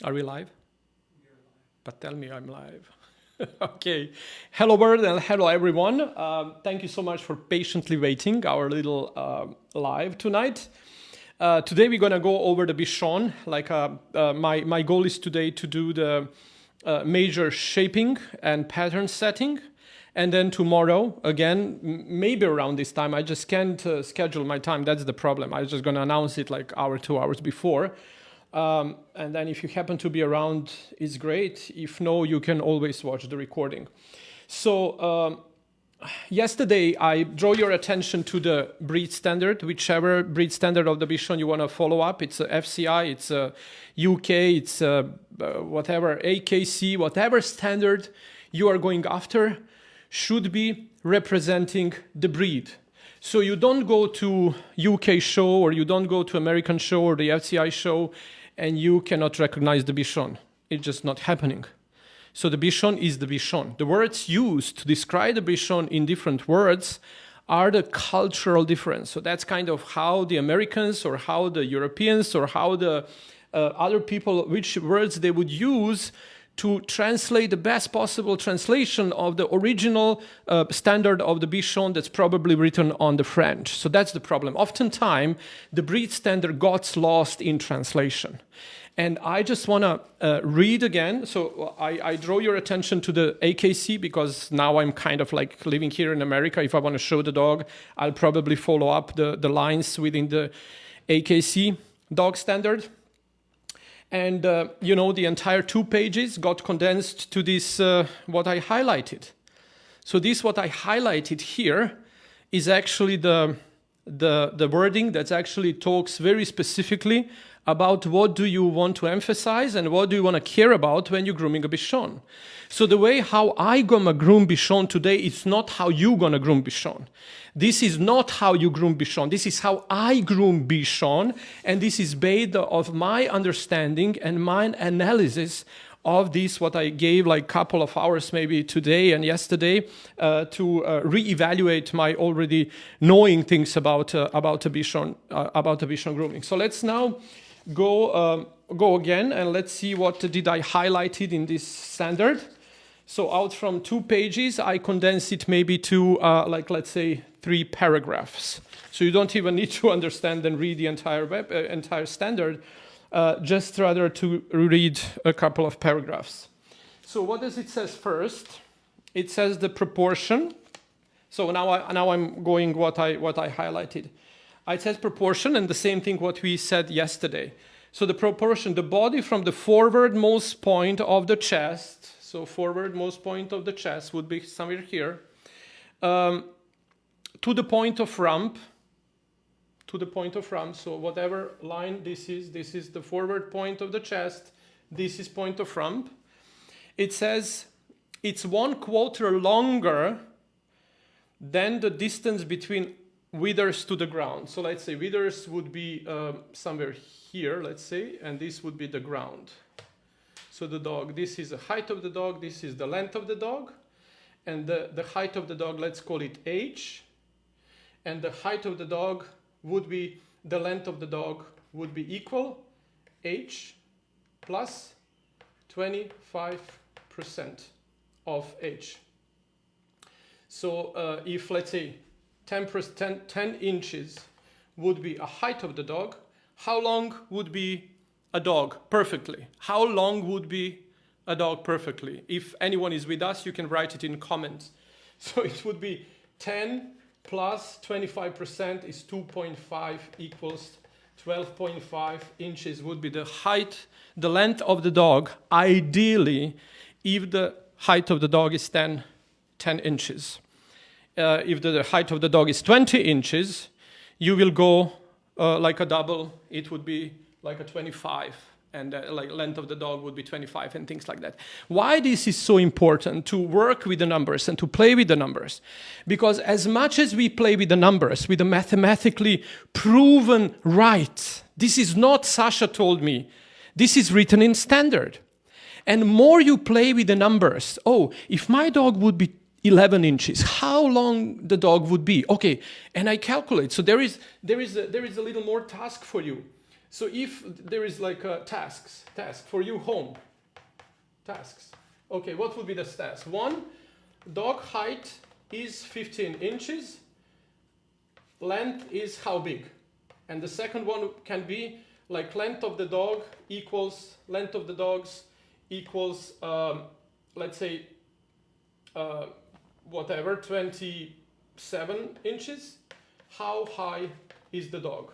Are we live? But tell me I'm live. Okay. Hello, world, and hello, everyone. Thank you so much for patiently waiting our little live tonight. Today we're gonna go over the Bichon. My goal is today to do the major shaping and pattern setting. And then tomorrow, again, maybe around this time, I just can't schedule my time. That's the problem. I'm just going to announce it like hour, 2 hours before. And then if you happen to be around, it's great. If no, you can always watch the recording. So yesterday, I draw your attention to the breed standard, whichever breed standard of the Bichon you want to follow up. It's a FCI, it's a UK, it's a, whatever, AKC, whatever standard you are going after should be representing the breed. So you don't go to UK show or you don't go to American show or the FCI show and you cannot recognize the Bichon. It's just not happening. So the Bichon is the Bichon. The words used to describe the Bichon in different words are the cultural difference. So that's kind of how the Americans or how the Europeans or how the other people, which words they would use to translate the best possible translation of the original standard of the Bichon that's probably written on the French. So that's the problem. Oftentimes, the breed standard got lost in translation. And I just want to read again. So I draw your attention to the AKC because now I'm kind of like living here in America. If I want to show the dog, I'll probably follow up the lines within the AKC dog standard. And, you know, the entire 2 pages got condensed to this, what I highlighted. So this, what I highlighted here, is actually the wording that actually talks very specifically about what do you want to emphasize and what do you want to care about when you're grooming a Bichon. So the way how I gonna groom Bichon today is not how you gonna groom Bichon. This is not how you groom Bichon. This is how I groom Bichon, and this is based of my understanding and my analysis of this, what I gave like a couple of hours maybe today and yesterday to reevaluate my already knowing things about the Bichon grooming. So let's now go again and let's see what did I highlighted in this standard. So out from 2 pages, I condense it maybe to like let's say 3 paragraphs. So you don't even need to understand and read the entire standard, just rather to read a couple of paragraphs. So what does it says first? It says the proportion. So now I'm going what I highlighted. It says proportion, and the same thing what we said yesterday. So the proportion, the body from the forwardmost point of the chest, so forwardmost point of the chest would be somewhere here, to the point of rump, so whatever line this is the forward point of the chest, this is point of rump. It says it's 1/4 longer than the distance between withers to the ground. So let's say withers would be somewhere here, let's say, and this would be the ground. So the dog, this is the height of the dog, this is the length of the dog, and the height of the dog, let's call it h, and the height of the dog would be, the length of the dog would be equal h plus 25% of h. So if, let's say, 10 inches would be a height of the dog, how long would be a dog perfectly? How long would be a dog perfectly? If anyone is with us, you can write it in comments. So it would be 10 plus 25% is 2.5 equals 12.5 inches would be the height, the length of the dog, ideally, if the height of the dog is 10 inches. If the height of the dog is 20 inches, you will go like a double. It would be like a 25, and like length of the dog would be 25 and things like that. Why this is so important to work with the numbers and to play with the numbers? Because as much as we play with the numbers, with the mathematically proven right, this is not Sasha told me. This is written in standard. And more you play with the numbers, oh, if my dog would be 11 inches, how long the dog would be? Okay, and I calculate. So there is a little more task for you. So if there is like a task for you home, tasks. Okay, what would be the task? One, dog height is 15 inches. Length is how big? And the second one can be like length of the dog equals, length of the dogs equals, let's say, whatever, 27 inches. How high is the dog?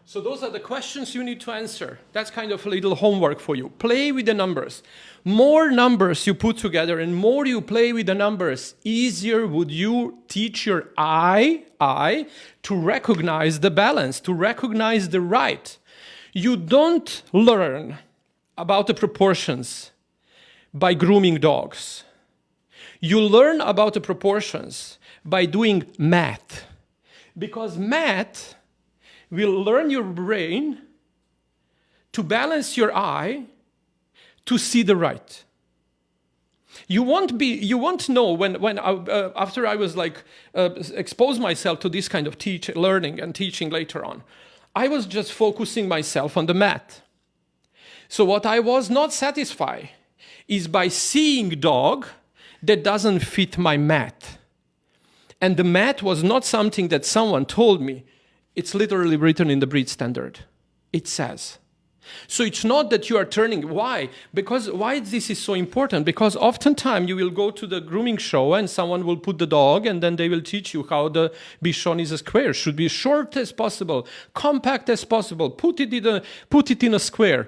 So those are the questions you need to answer. That's kind of a little homework for you. Play with the numbers. More numbers you put together and more you play with the numbers, easier would you teach your eye to recognize the balance, to recognize the right. You don't learn about the proportions by grooming dogs. You learn about the proportions by doing math. Because math will learn your brain to balance your eye to see the right. You won't know when after I was like expose myself to this kind of learning and teaching later on. I was just focusing myself on the math. So what I was not satisfied is by seeing dog that doesn't fit my math. And the math was not something that someone told me. It's literally written in the breed standard. It says. So it's not that you are turning. Why? Because why this is so important? Because oftentimes you will go to the grooming show and someone will put the dog and then they will teach you how the Bichon is a square. Should be short as possible, compact as possible. Put it in a square.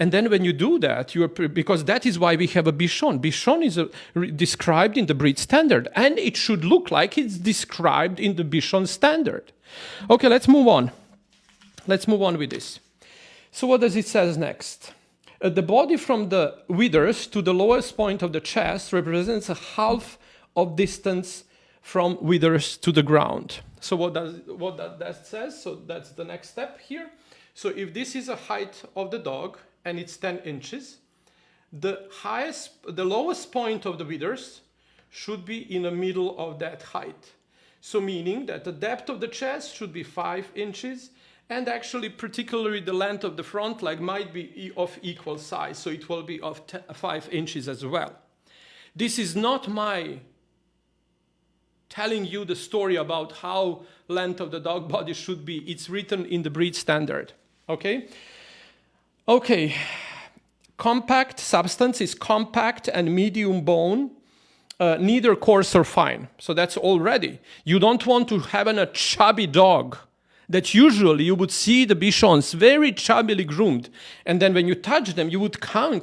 And then when you do that, because that is why we have a Bichon. Bichon is described in the breed standard, and it should look like it's described in the Bichon standard. Okay, let's move on. Let's move on with this. So what does it say next? The body from the withers to the lowest point of the chest represents a half of distance from withers to the ground. So what that says? So that's the next step here. So if this is a height of the dog, and it's 10 inches, the lowest point of the withers should be in the middle of that height. So meaning that the depth of the chest should be 5 inches, and actually particularly the length of the front leg might be of equal size, so it will be of 5 inches as well. This is not my telling you the story about how length of the dog body should be. It's written in the breed standard, okay? Okay, compact substance is compact and medium bone, neither coarse or fine. So that's already. You don't want to have a chubby dog that usually you would see the Bichons very chubbily groomed. And then when you touch them, you would come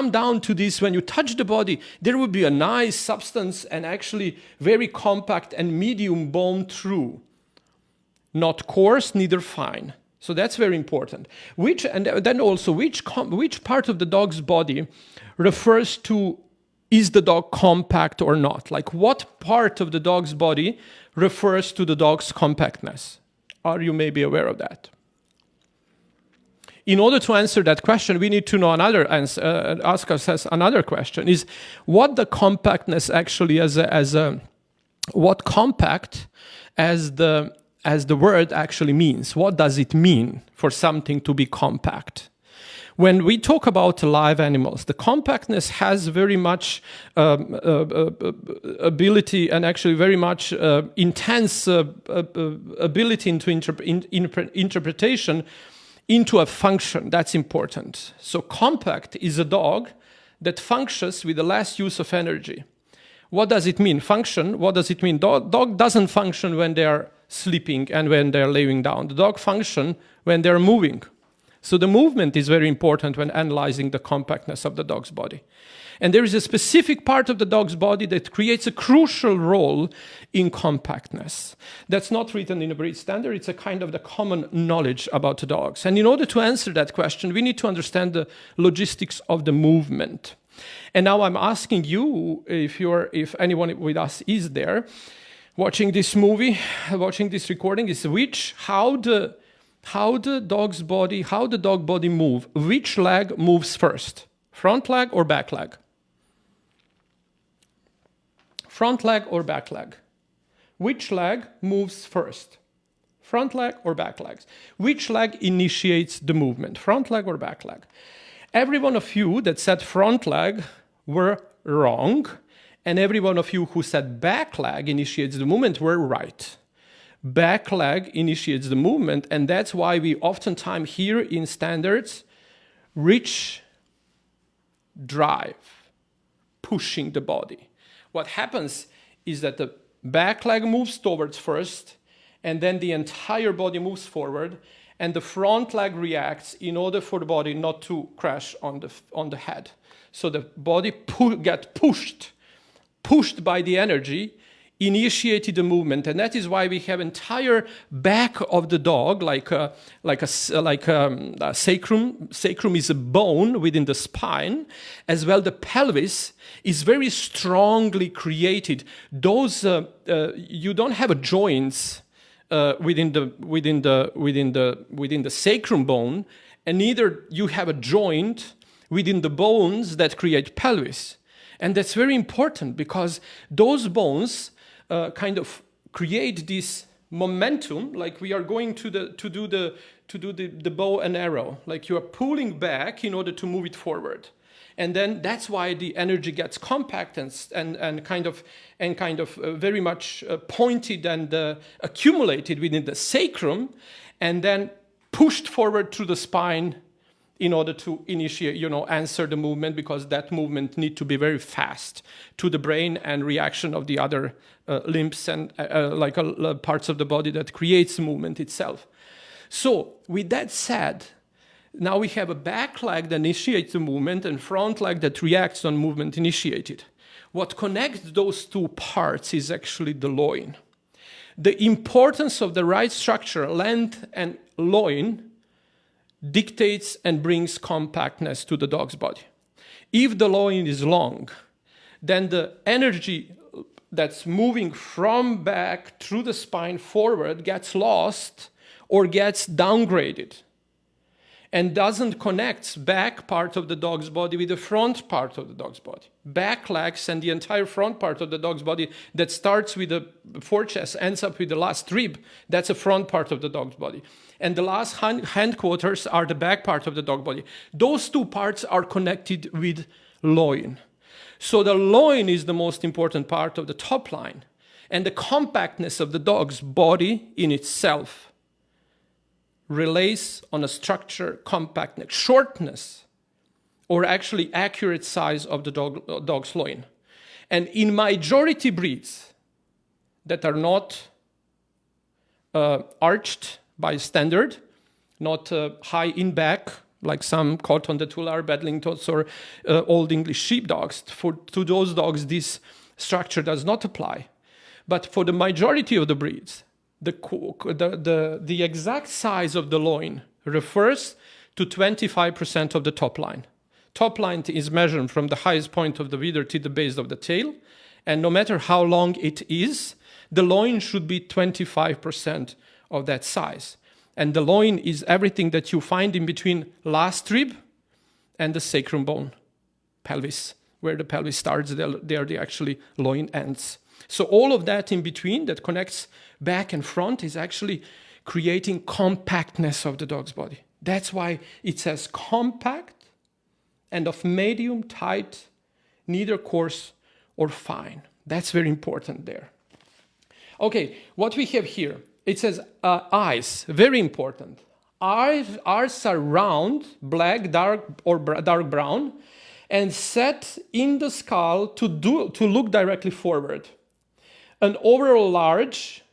down to this. When you touch the body, there would be a nice substance and actually very compact and medium bone through. Not coarse, neither fine. So that's very important. Which part of the dog's body refers to, is the dog compact or not? Like what part of the dog's body refers to the dog's compactness? Are you maybe aware of that? In order to answer that question, we need to know ask ourselves another question: is what the compactness actually what compact as the word actually means. What does it mean for something to be compact? When we talk about live animals, the compactness has very much ability and actually very much intense ability into interpretation into a function. That's important. So compact is a dog that functions with the less use of energy. What does it mean? Function, what does it mean? Dog doesn't function when they are sleeping and when they're laying down. The dog function when they're moving. So the movement is very important when analyzing the compactness of the dog's body. And there is a specific part of the dog's body that creates a crucial role in compactness. That's not written in a breed standard. It's a kind of the common knowledge about the dogs. And in order to answer that question, we need to understand the logistics of the movement. And now I'm asking you, if anyone with us is there, watching this movie, watching this recording, is how the dog body move. Which leg moves first? Front leg or back leg? Front leg or back leg? Which leg moves first? Front leg or back legs? Which leg initiates the movement? Front leg or back leg? Every one of you that said front leg were wrong, and every one of you who said back leg initiates the movement were right. Back leg initiates the movement, and that's why we oftentimes hear in standards, reach, drive, pushing the body. What happens is that the back leg moves towards first, and then the entire body moves forward, and the front leg reacts in order for the body not to crash on the head. So the body gets pushed by the energy, initiated the movement, and that is why we have entire back of the dog, like a sacrum. Sacrum is a bone within the spine, as well. The pelvis is very strongly created. Those you don't have a joints within the sacrum bone, and neither you have a joint within the bones that create pelvis. And that's very important because those bones kind of create this momentum, like we are going to do the bow and arrow, like you are pulling back in order to move it forward. And then that's why the energy gets compact and kind of very much pointed and accumulated within the sacrum, and then pushed forward through the spine in order to initiate, answer the movement, because that movement needs to be very fast to the brain and reaction of the other limbs and parts of the body that creates the movement itself. So with that said, now we have a back leg that initiates the movement and front leg that reacts on movement initiated. What connects those two parts is actually the loin. The importance of the right structure, length and loin, dictates and brings compactness to the dog's body. If the loin is long, then the energy that's moving from back through the spine forward gets lost or gets downgraded, and doesn't connect back part of the dog's body with the front part of the dog's body. Back legs and the entire front part of the dog's body that starts with the forechest, ends up with the last rib, that's the front part of the dog's body. And the last hindquarters are the back part of the dog body. Those two parts are connected with loin. So the loin is the most important part of the top line. And the compactness of the dog's body in itself relays on a structure, compactness, shortness, or actually accurate size of the dog's loin. And in majority breeds that are not arched by standard, not high in back, like some Cotton de Tular, Bedlingtons, or Old English sheepdogs, to those dogs this structure does not apply. But for the majority of the breeds, the exact size of the loin refers to 25% of the top line. Top line is measured from the highest point of the wither to the base of the tail, and no matter how long it is, the loin should be 25% of that size. And the loin is everything that you find in between last rib and the sacrum bone, pelvis. Where the pelvis starts, there the actually loin ends. So all of that in between that connects back and front is actually creating compactness of the dog's body. That's why it says compact and of medium, tight, neither coarse or fine. That's very important there. Okay, what we have here, it says eyes, very important. Eyes are round, black, dark, or dark brown, and set in the skull to look directly forward. An overall large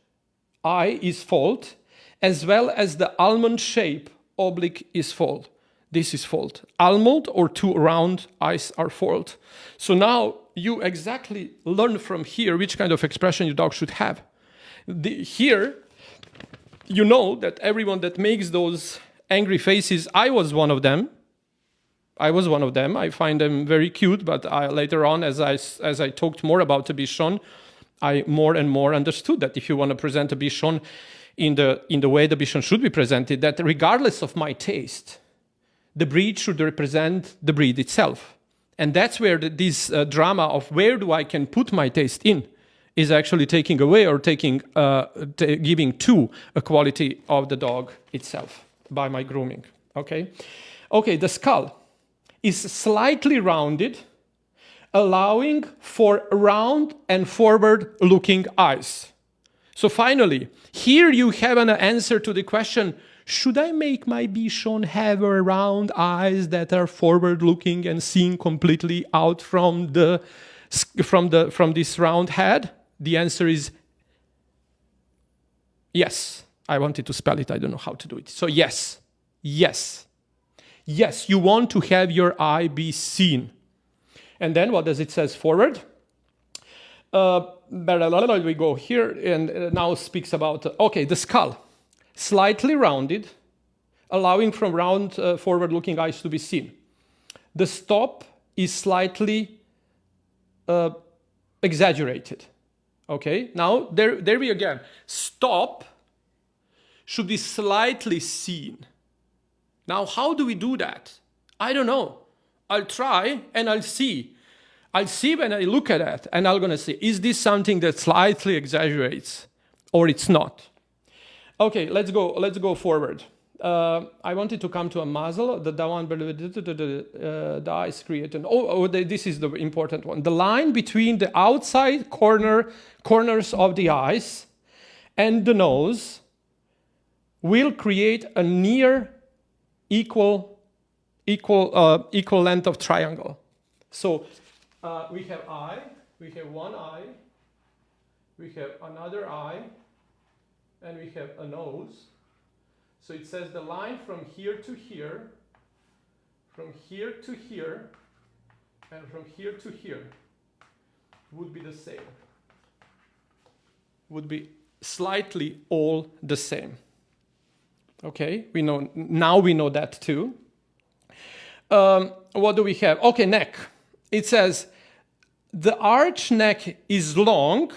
eye is fold, as well as the almond shape oblique is fold. This is fold. Almond or two round eyes are fold. So now you exactly learn from here which kind of expression your dog should have. Here, you know that everyone that makes those angry faces, I was one of them. I find them very cute, but later on, as I talked more about the Bichon, I more and more understood that if you want to present a Bichon in the way the Bichon should be presented, that regardless of my taste, the breed should represent the breed itself. And that's where this drama of where do I can put my taste in is actually taking away or giving to a quality of the dog itself by my grooming. Okay, the skull is slightly rounded, allowing for round and forward-looking eyes. So finally, here you have an answer to the question, should I make my Bichon have a round eyes that are forward-looking and seeing completely out from this round head? The answer is yes. I wanted to spell it. I don't know how to do it. So yes. Yes. Yes, you want to have your eye be seen. And then what does it say forward? We go here and now speaks about, the skull. Slightly rounded, allowing from round forward-looking eyes to be seen. The stop is slightly exaggerated. Okay, now there we again. Stop should be slightly seen. Now, how do we do that? I don't know. I'll try and I'll see. I'll see when I look at it and I'm going to say, is this something that slightly exaggerates or it's not? Okay, let's go forward. I wanted to come to a muzzle. The one below the eyes created. This is the important one. The line between the outside corners of the eyes and the nose will create a near equal length of triangle. So we have eye, we have one eye, we have another eye, and we have a nose. So it says the line from here to here, from here to here, and from here to here would be the same. Would be slightly all the same. Okay, now we know that too. What do we have? Okay, neck. It says the arch neck is long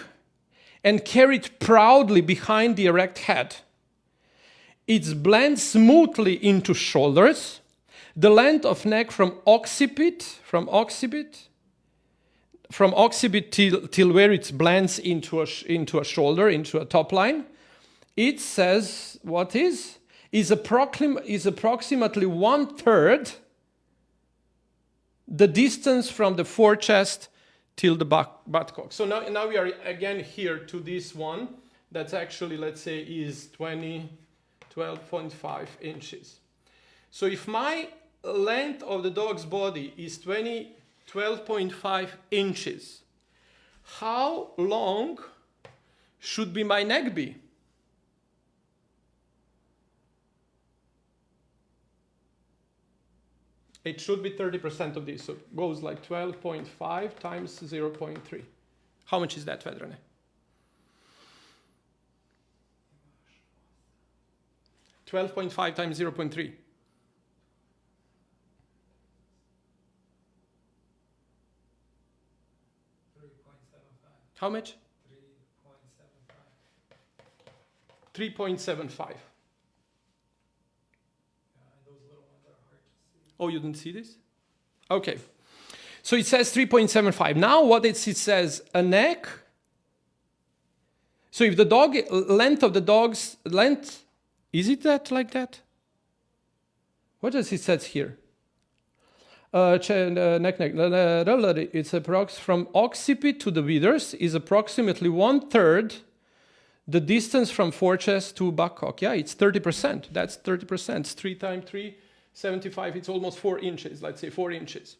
and carried proudly behind the erect head. It blends smoothly into shoulders. The length of neck from occipit till where it blends into a shoulder, into a top line. It says what is approximately 1/3 the distance from the forechest till the buttock. So now we are again here to this one that's actually, let's say, is 12.5 inches. So if my length of the dog's body is 12.5 inches, how long should be my neck be? It should be 30% of this, so it goes like 12.5 times 0.3. How much is that, Vedrane? $12.5 times 0.3. How much? 3.75. Oh, you didn't see this? Okay. So it says 3.75. Now what it says, a neck. So if the length of the dog's length, is it that like that? What does it say here? Neck. It's from occipit to the withers is approximately 1/3 the distance from forechest to buttock. Yeah, it's 30%. That's 30%. It's 3 times 3. 75, it's almost 4 inches, let's say 4 inches.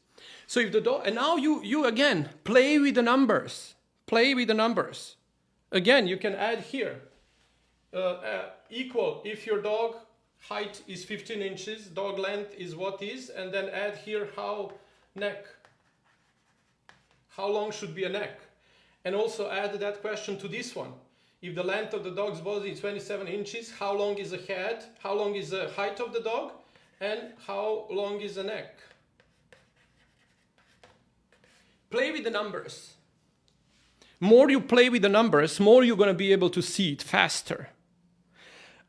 So if the dog, and now you again, play with the numbers. Play with the numbers. Again, you can add here, equal, if your dog height is 15 inches, dog length is what is, and then add here how long should be a neck. And also add that question to this one. If the length of the dog's body is 27 inches, how long is the head, how long is the height of the dog? And how long is the neck? Play with the numbers. More you play with the numbers, more you're going to be able to see it faster.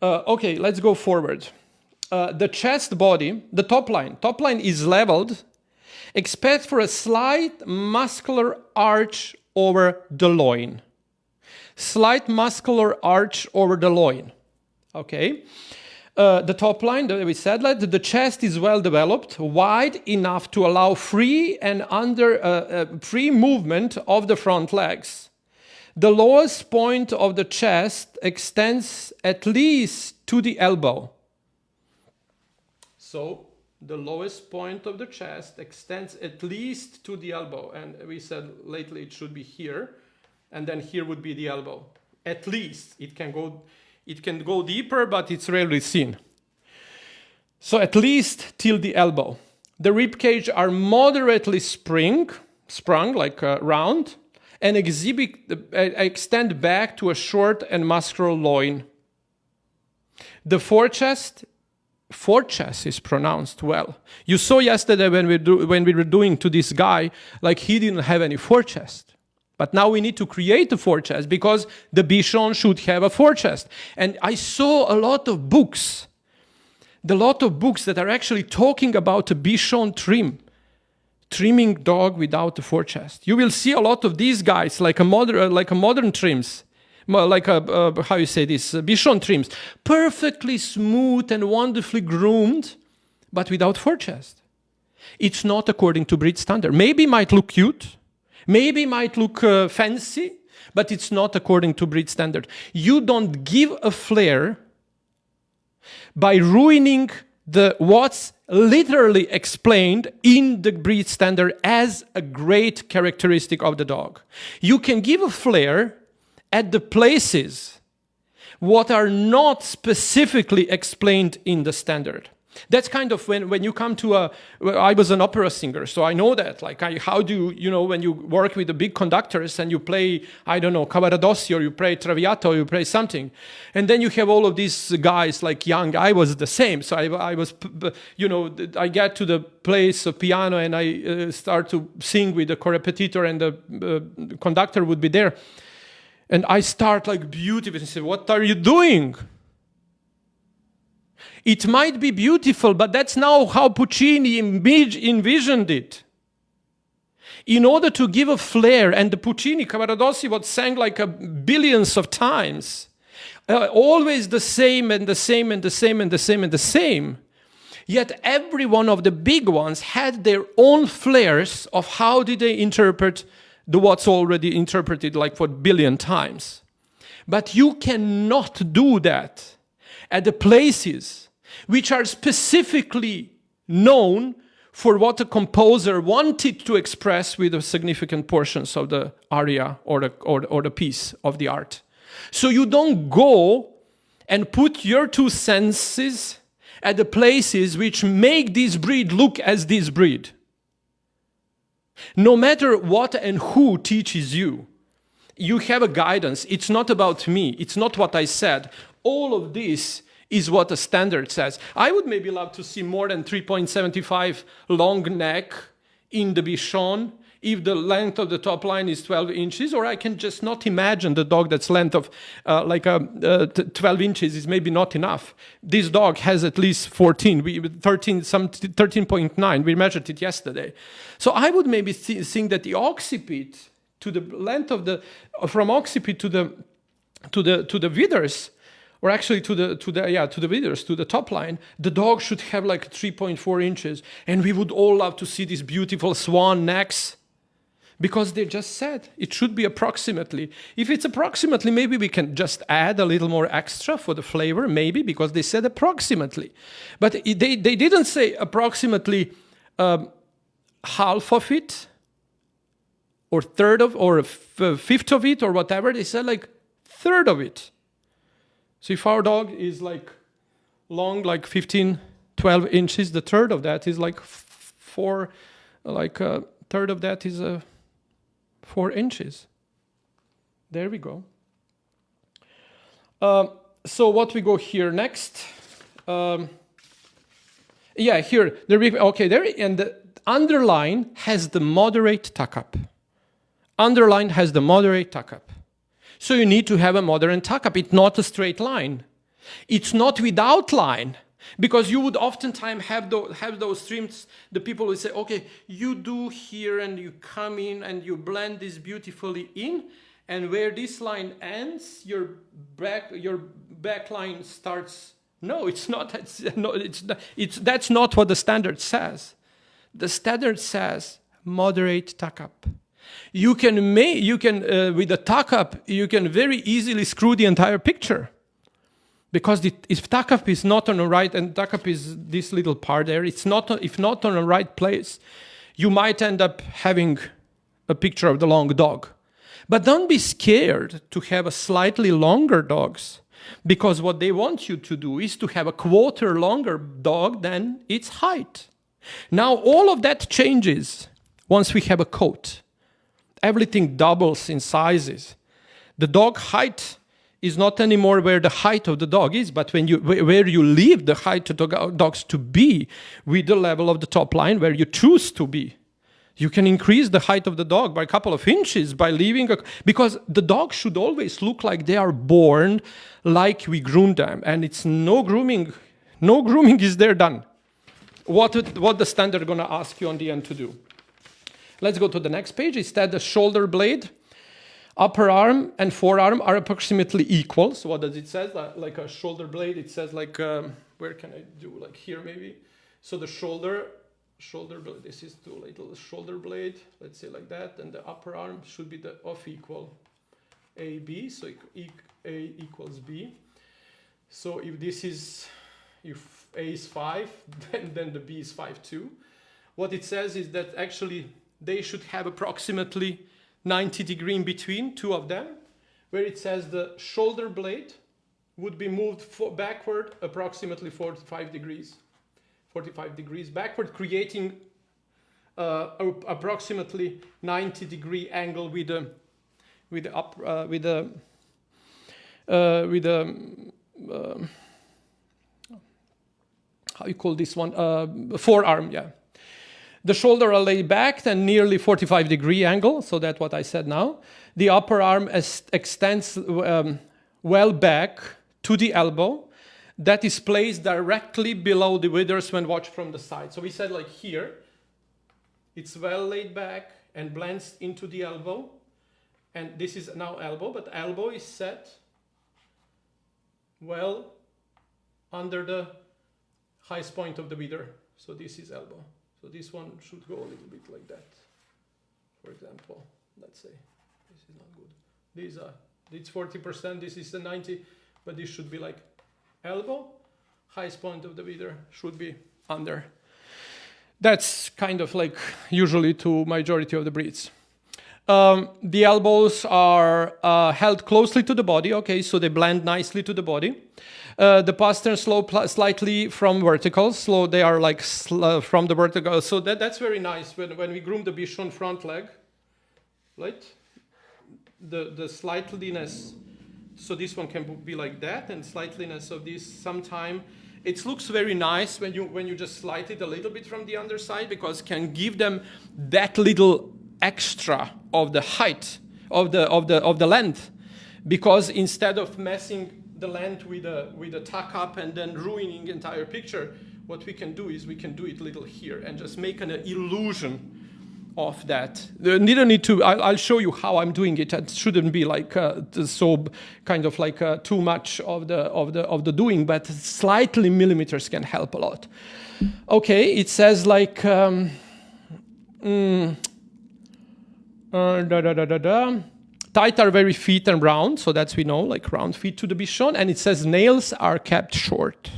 Okay, let's go forward. The chest body, the top line is leveled, except for a slight muscular arch over the loin. Slight muscular arch over the loin. Okay. The top line, we said that the chest is well developed, wide enough to allow free and free movement of the front legs. The lowest point of the chest extends at least to the elbow. So the lowest point of the chest extends at least to the elbow. And we said lately it should be here. And then here would be the elbow. At least. It can go deeper, but it's rarely seen. So at least till the elbow. The rib cage are moderately sprung, like round, and extend back to a short and muscular loin. The forechest is pronounced well. You saw yesterday when we were doing to this guy, like he didn't have any forechest. But now we need to create a forechest because the Bichon should have a forechest. And I saw a lot of books that are actually talking about a Bichon trimming dog without a forechest. You will see a lot of these guys, like a modern trims, like how you say this, Bichon trims, perfectly smooth and wonderfully groomed, but without forechest. It's not according to breed standard. Maybe it might look cute. Maybe it might look fancy, but it's not according to breed standard. You don't give a flair by ruining what's literally explained in the breed standard as a great characteristic of the dog. You can give a flair at the places what are not specifically explained in the standard. That's kind of when you come to I was an opera singer, so I know that. Like, how do you when you work with the big conductors and you play, I don't know, Cavaradossi, or you play Traviata, or you play something, and then you have all of these guys like young. I was the same, so I was, I get to the place of piano and I start to sing with the correpetitor, and the conductor would be there, and I start like beautiful and say, "What are you doing?" It might be beautiful, but that's now how Puccini envisioned it. In order to give a flair, and the Puccini, Cavaradossi, was sang like billions of times, always the same and the same and the same and the same and the same. Yet every one of the big ones had their own flares of how did they interpret what's already interpreted like for a billion times. But you cannot do that at the places which are specifically known for what a composer wanted to express with the significant portions of the aria or the piece of the art. So you don't go and put your two senses at the places which make this breed look as this breed. No matter what and who teaches you, you have a guidance. It's not about me. It's not what I said. All of this is what the standard says. I would maybe love to see more than 3.75 long neck in the Bichon if the length of the top line is 12 inches, or I can just not imagine the dog that's length of 12 inches is maybe not enough. This dog has at least 13.9. We measured it yesterday. So I would maybe think that the occiput to the length of from occiput to the withers, or actually to the withers, to the top line, the dog should have like 3.4 inches. And we would all love to see these beautiful swan necks, because they just said it should be approximately. If it's approximately, maybe we can just add a little more extra for the flavor, maybe, because they said approximately. But they didn't say approximately half of it, or third of, or a fifth of it, or whatever. They said like third of it. So if our dog is like long, like 15, 12 inches, the third of that is like a third of that is 4 inches. There we go. So what we go here next? Here, okay, there, and the underline has the moderate tuck-up. Underline has the moderate tuck-up. So you need to have a moderate tuck-up. It's not a straight line. It's not without line. Because you would oftentimes have those trims, the people will say, okay, you do here and you come in and you blend this beautifully in, and where this line ends, your back line starts. No, it's not. That's not what the standard says. The standard says moderate tuck up. You can with a tuck up, you can very easily screw the entire picture. Because if tuck up is not on the right, and tuck up is this little part there, if not on the right place, you might end up having a picture of the long dog. But don't be scared to have a slightly longer dogs, because what they want you to do is to have a quarter longer dog than its height. Now all of that changes once we have a coat. Everything doubles in sizes. The dog height is not anymore where the height of the dog is, but where you leave the height of the dogs to be with the level of the top line where you choose to be. You can increase the height of the dog by a couple of inches by leaving because the dog should always look like they are born like we groom them, and it's no grooming. No grooming is there done. What the standard gonna ask you on the end to do? Let's go to the next page. Instead, the shoulder blade, upper arm and forearm are approximately equal. So what does it say? Like a shoulder blade, it says like, where can I do? Like here maybe. So the shoulder blade, this is too little. Shoulder blade, let's say like that. And the upper arm should be of equal AB. So A equals B. So if A is 5, then the B is 5 too. What it says is that actually they should have approximately 90 degrees in between, two of them, where it says the shoulder blade would be moved backward approximately 45 degrees backward, creating approximately 90-degree angle with how you call this one? Forearm, yeah. The shoulder are laid back and nearly 45-degree angle, so that's what I said now. The upper arm extends well back to the elbow. That is placed directly below the withers when watched from the side. So we said like here, it's well laid back and blends into the elbow. And this is now elbow, but elbow is set well under the highest point of the wither. So this is elbow. So this one should go a little bit like that. For example, let's say this is not good. It's 40%, this is the 90, but this should be like elbow, highest point of the wither should be under. That's kind of like usually to majority of the breeds. The elbows are held closely to the body, okay, so they blend nicely to the body. The pasterns slope slightly from vertical, so they are like from the vertical. So that's very nice when we groom the Bichon front leg, right? The slightliness, so this one can be like that, and slightliness of this sometime. It looks very nice when you just slide it a little bit from the underside, because it can give them that little extra of the height of the length, because instead of messing the length with a tuck up and then ruining the entire picture, what we can do is we can do it little here and just make an illusion of that. Need to. I'll show you how I'm doing it. It shouldn't be like so kind of like too much of the doing, but slightly millimeters can help a lot. Okay, it says like. Tight are very feet and round, so that's we know, like round feet to the Bichon, and it says nails are kept short.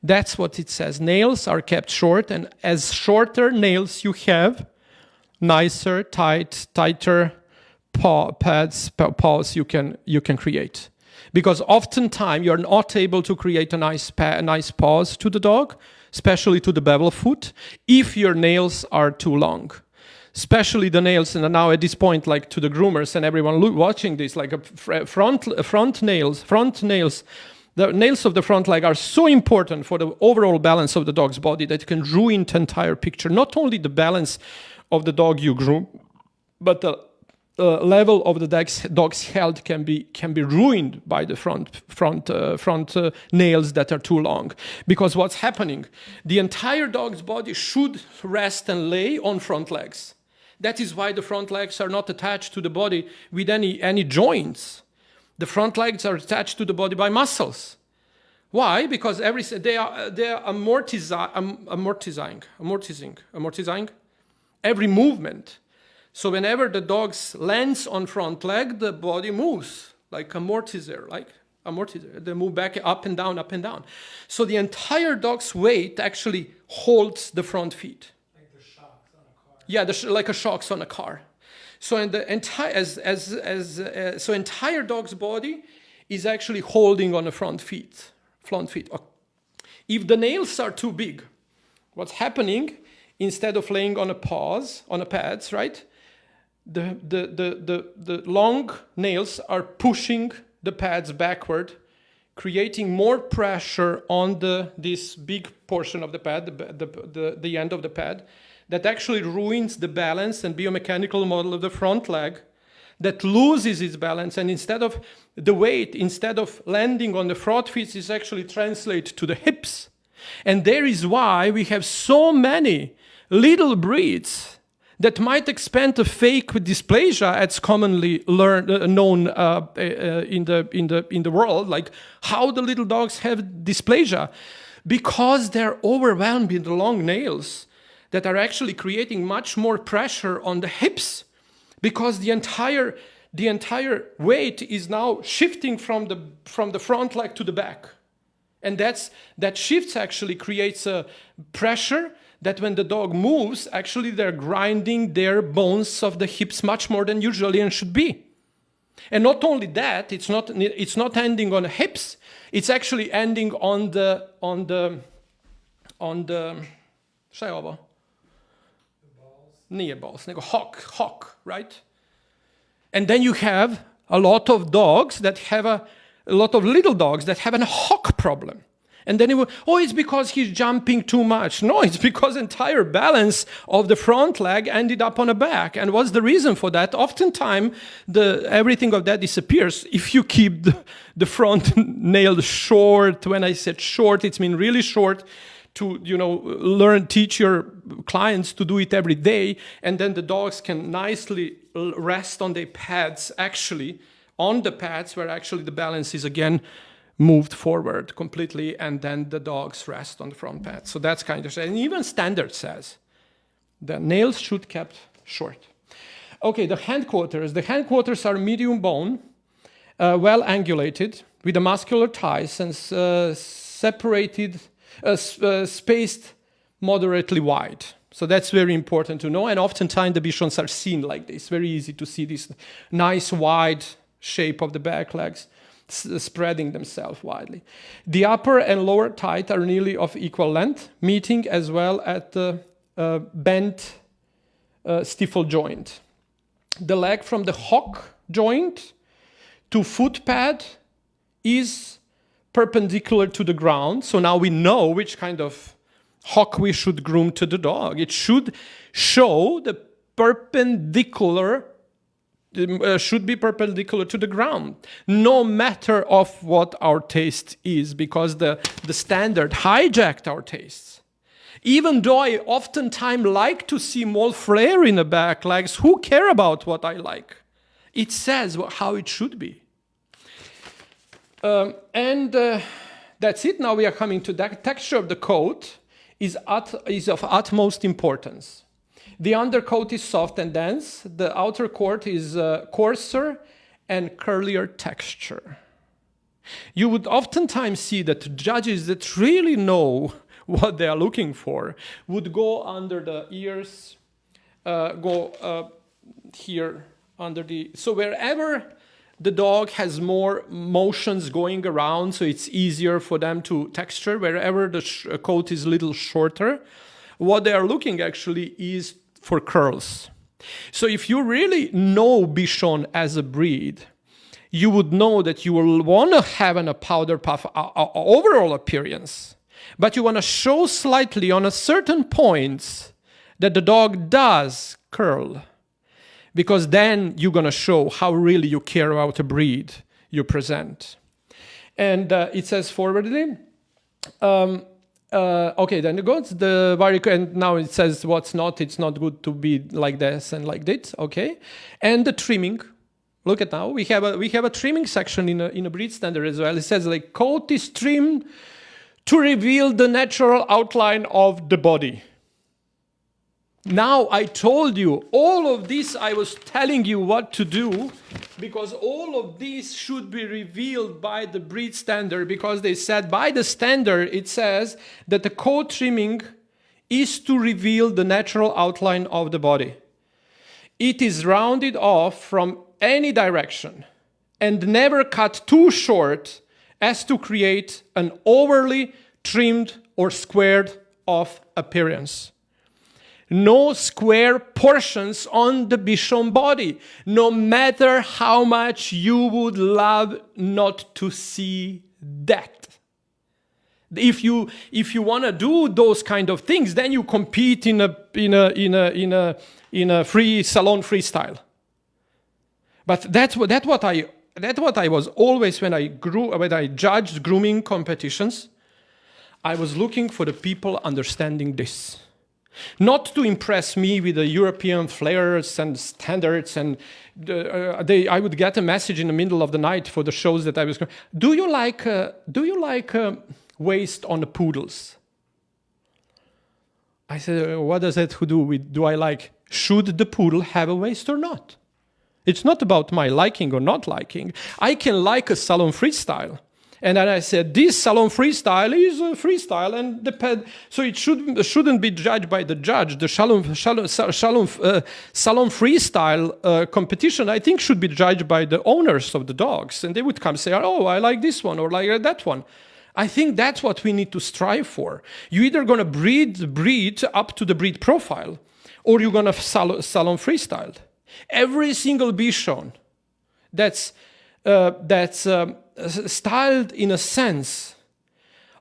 That's what it says. Nails are kept short, and as shorter nails you have, nicer, tighter paws you can create. Because oftentimes you're not able to create a nice paws to the dog, especially to the bevel foot, if your nails are too long. Especially the nails, and now at this point, like to the groomers and everyone watching this, like front nails, the nails of the front leg are so important for the overall balance of the dog's body that it can ruin the entire picture. Not only the balance of the dog you groom, but the level of the dog's health can be ruined by the front nails that are too long. Because what's happening? The entire dog's body should rest and lay on front legs. That is why the front legs are not attached to the body with any joints. The front legs are attached to the body by muscles. Why? Because they are amortizing every movement. So whenever the dog lands on front leg, the body moves like amortizer. They move back up and down, up and down. So the entire dog's weight actually holds the front feet. Like the shocks on a car. Yeah, like a shocks on a car. So in the entire dog's body is actually holding on the front feet. If the nails are too big, what's happening, instead of laying on a pads, right? The long nails are pushing the pads backward, creating more pressure on this big portion of the pad, the end of the pad, that actually ruins the balance and biomechanical model of the front leg, that loses its balance, and instead of landing on the front feet, is actually translate to the hips. And there is why we have so many little breeds that might expand a fake dysplasia, as commonly known in the world, like how the little dogs have dysplasia, because they're overwhelmed with the long nails that are actually creating much more pressure on the hips, because the entire weight is now shifting from the front leg to the back, and that shifts actually creates a pressure that when the dog moves, actually they're grinding their bones of the hips much more than usually and should be. And not only that, it's not ending on the hips, it's actually ending on the near balls, hock, right? And then you have a lot of dogs that have a lot of little dogs that have a hock problem. And then it's because he's jumping too much. No, it's because entire balance of the front leg ended up on the back. And what's the reason for that? Oftentimes, everything of that disappears if you keep the front nail short. When I said short, it's mean really short, to teach your clients to do it every day. And then the dogs can nicely rest on their pads, actually, on the pads where actually the balance is again moved forward completely, and then the dogs rest on the front pads. So that's kind of, and even standard says the nails should kept short. Okay, the hindquarters. The hindquarters are medium bone, well angulated, with the muscular ties and spaced moderately wide. So that's very important to know. And oftentimes the Bichons are seen like this. Very easy to see this nice wide shape of the back legs spreading themselves widely. The upper and lower thigh are nearly of equal length, meeting as well at the bent stifle joint. The leg from the hock joint to foot pad is perpendicular to the ground. So now we know which kind of hock we should groom to the dog. It should show the perpendicular should be perpendicular to the ground, no matter of what our taste is, because the standard hijacked our tastes. Even though I oftentimes like to see more flare in the back legs, who care about what I like? It says how it should be. That's it. Now we are coming to that. Texture of the coat is of utmost importance. The undercoat is soft and dense. The outer coat is coarser and curlier texture. You would oftentimes see that judges that really know what they are looking for would go under the ears, here under the... So wherever the dog has more motions going around, so it's easier for them to texture, wherever the coat is a little shorter, what they are looking actually is for curls. So if you really know Bichon as a breed, you would know that you will want to have a powder puff overall appearance, but you want to show slightly on a certain points that the dog does curl, because then you're going to show how really you care about a breed you present. And it says forwardly, Okay, then it goes the and now it says what's not. It's not good to be like this and like this. Okay, and the trimming. Look at now we have a trimming section in a breed standard as well. It says like coat is trimmed to reveal the natural outline of the body. Now I told you all of this. I was telling you what to do because all of this should be revealed by the breed standard, because they said by the standard it says that the coat trimming is to reveal the natural outline of the body. It is rounded off from any direction and never cut too short as to create an overly trimmed or squared off appearance. No square portions on the Bichon body, no matter how much you would love not to see that. If you want to do those kind of things, then you compete in a free salon freestyle. But that's what I was always when I judged grooming competitions. I was looking for the people understanding this. Not to impress me with the European flares and standards, and I would get a message in the middle of the night for the shows that I was going. Do you like waist on the poodles? I said, what does that do with? Do I like? Should the poodle have a waist or not? It's not about my liking or not liking. I can like a salon freestyle. And then I said, this salon freestyle is a freestyle, and so it shouldn't be judged by the judge. The salon freestyle competition, I think, should be judged by the owners of the dogs, and they would come say, "Oh, I like this one or like that one." I think that's what we need to strive for. You're either going to breed up to the breed profile, or you're going to salon freestyle. Every single Bichon that's styled in a sense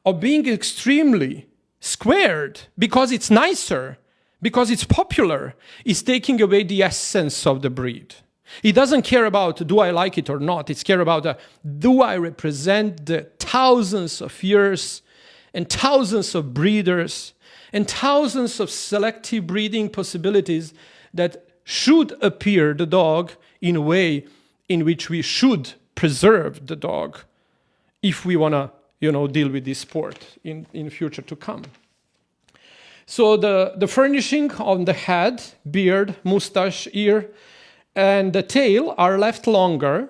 of being extremely squared because it's nicer, because it's popular, is taking away the essence of the breed. It doesn't care about do I like it or not. It's care about do I represent the thousands of years and thousands of breeders and thousands of selective breeding possibilities that should appear the dog in a way in which we should preserve the dog if we want to, deal with this sport in future to come. So the furnishing on the head, beard, mustache, ear, and the tail are left longer.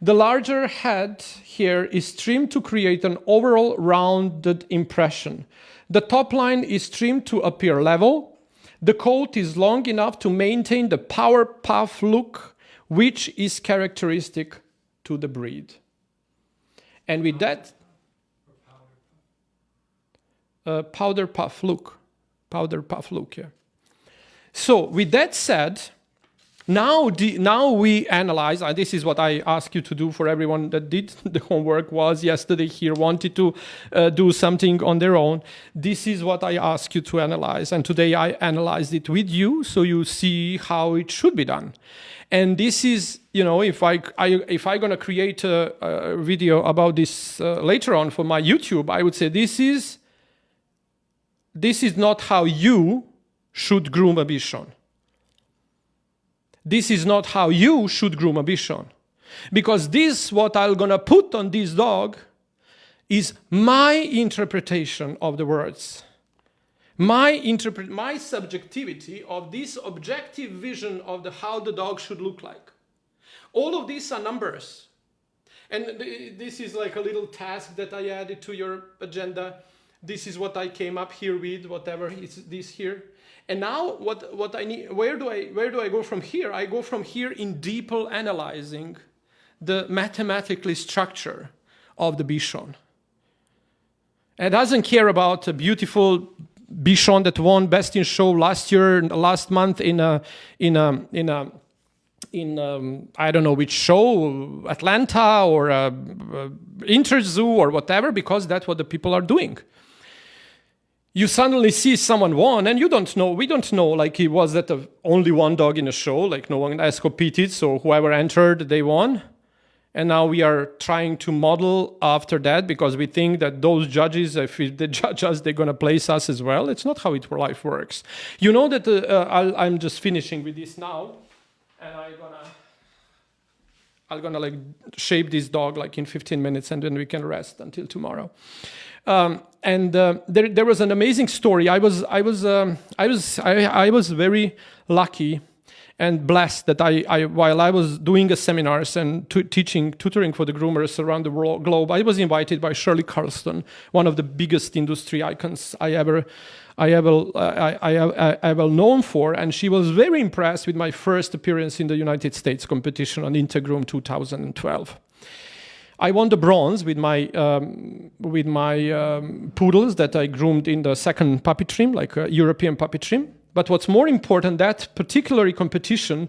The larger head here is trimmed to create an overall rounded impression. The top line is trimmed to appear level. The coat is long enough to maintain the power puff look, which is characteristic to the breed. And with that, powder puff look, yeah. So with that said, now we analyze, and this is what I ask you to do for everyone that did the homework, was yesterday here, wanted to do something on their own. This is what I ask you to analyze, and today I analyzed it with you, so you see how it should be done. And this is, if I'm gonna create a video about this later on for my YouTube, I would say this is not how you should groom a Bichon. This is not how you should groom a Bichon. Because this, what I'm gonna put on this dog, is my interpretation of the words. My subjectivity of this objective vision of how the dog should look like. All of these are numbers. And this is like a little task that I added to your agenda. This is what I came up here with, whatever is this here. And now what I need, where do I go from here? I go from here in deeper analyzing the mathematically structure of the Bichon. It doesn't care about a beautiful Bichon that won Best in Show last month in I don't know which show, Atlanta or Interzoo or whatever, because that's what the people are doing. You suddenly see someone won, and we don't know, like it was that only one dog in a show, like no one has competed, so whoever entered, they won. And now we are trying to model after that because we think that those judges, if they judge us, they're going to place us as well. It's not how life works. You know that I'm just finishing with this now, and I'm gonna like shape this dog like in 15 minutes, and then we can rest until tomorrow. There was an amazing story. I was very lucky and blessed that while I was doing a seminars and tutoring for the groomers around the globe, I was invited by Shirley Carlston, one of the biggest industry icons I ever known for, and she was very impressed with my first appearance in the United States competition on Intergroom 2012. I won the bronze with my poodles that I groomed in the second puppy trim, like a European puppy trim. But what's more important, that particular competition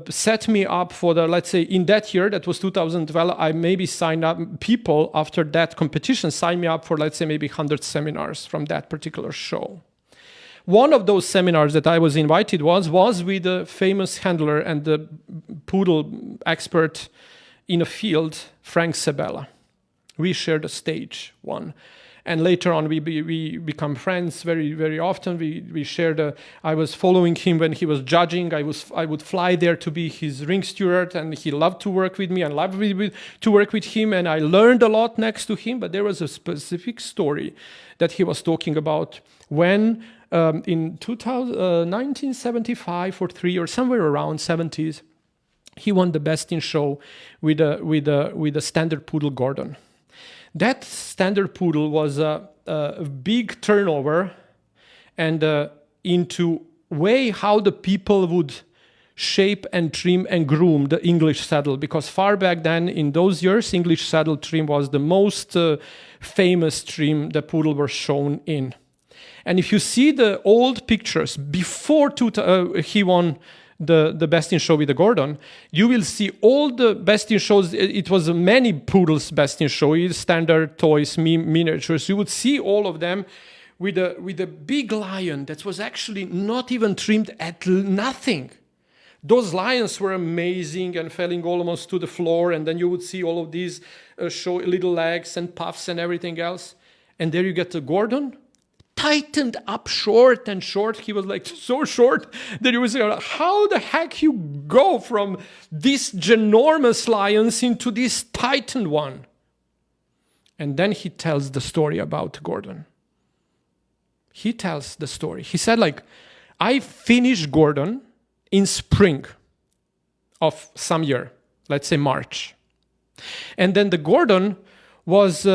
set me up for let's say, in that year, that was 2012, I maybe signed up, people after that competition signed me up for, let's say, maybe 100 seminars from that particular show. One of those seminars that I was invited was with the famous handler and the poodle expert in a field, Frank Sabella. We shared a stage one. And later on, we become friends very, very often. We shared. I was following him when he was judging. I would fly there to be his ring steward, and he loved to work with me and loved to work with him. And I learned a lot next to him. But there was a specific story that he was talking about when in 1975 or 3 or somewhere around 70s, he won the Best in Show with a standard poodle Gordon. That standard poodle was a big turnover and into way how the people would shape and trim and groom the English saddle, because far back then in those years, English saddle trim was the most famous trim the poodle were shown in. And if you see the old pictures before he won the Best in Show with the Gordon, you will see all the Best in Shows. It was many poodles Best in Show, standard toys, miniatures. You would see all of them with a big lion that was actually not even trimmed at nothing. Those lions were amazing and falling almost to the floor, and then you would see all of these show little legs and puffs and everything else. And there you get the Gordon, tightened up short. He was like so short that you was like, how the heck you go from these ginormous lions into this tightened one? And then he tells the story about Gordon. He tells the story. He said, like, I finished Gordon in spring of some year, let's say March. And then the Gordon was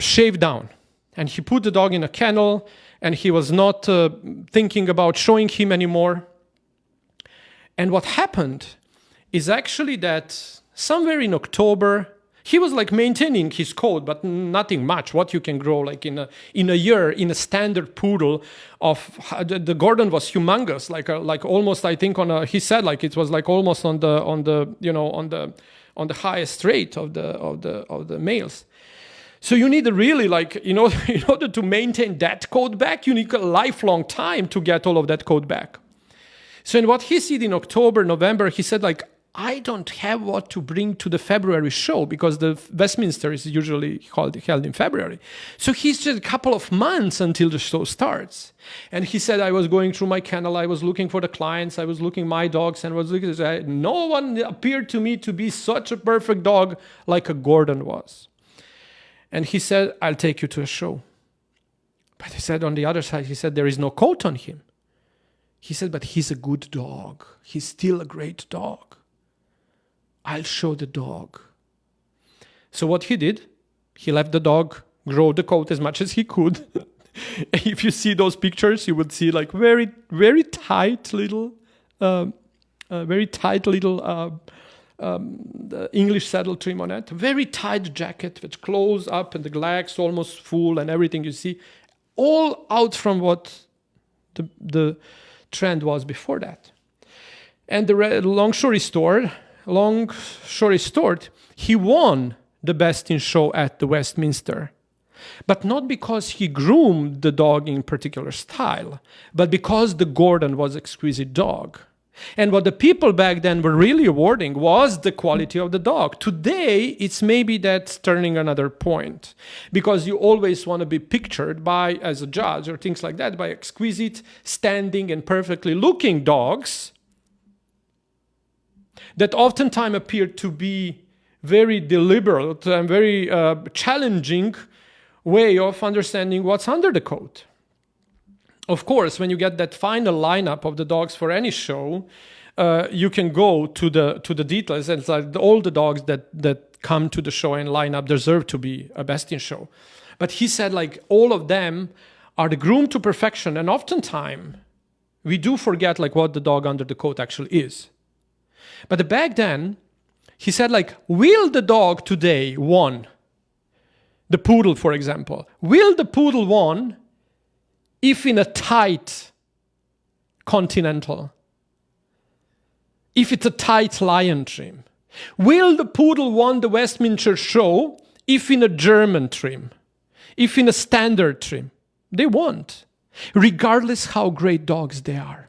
shaved down. And he put the dog in a kennel, and he was not thinking about showing him anymore. And what happened is actually that somewhere in October, he was like maintaining his coat, but nothing much. What you can grow like in a year in a standard poodle of the Gordon was humongous, like almost, I think he said like it was like almost on the highest rate of the males. So you need really in order to maintain that coat back, you need a lifelong time to get all of that coat back. So in what he said in October, November, he said like, I don't have what to bring to the February show because the Westminster is usually held in February. So he's just a couple of months until the show starts. And he said, I was going through my kennel, I was looking for the clients, I was looking my dogs, and no one appeared to me to be such a perfect dog like a Gordon was. And he said, I'll take you to a show. But he said on the other side, he said, there is no coat on him. He said, but he's a good dog. He's still a great dog. I'll show the dog. So what he did, he let the dog grow the coat as much as he could. If you see those pictures, you would see like very, very tight little the English saddle trim on it. Very tight jacket, which close up and the legs almost full and everything you see. All out from what the trend was before that. And the long story short, he won the Best in Show at the Westminster. But not because he groomed the dog in particular style, but because the Gordon was an exquisite dog. And what the people back then were really awarding was the quality of the dog. Today, it's maybe that's turning another point, because you always want to be pictured by, as a judge or things like that, by exquisite, standing and perfectly looking dogs that oftentimes appear to be very deliberate and very challenging way of understanding what's under the coat. Of course, when you get that final lineup of the dogs for any show, you can go to the details, and it's like all the dogs that come to the show and line up deserve to be a Bestian show. But he said, like, all of them are the groomed to perfection, and oftentimes we do forget like what the dog under the coat actually is. But back then, he said, like, will the dog today won? The poodle, for example. Will the poodle won if in a tight continental? If it's a tight lion trim? Will the poodle won the Westminster show if in a German trim? If in a standard trim? They won't, regardless how great dogs they are.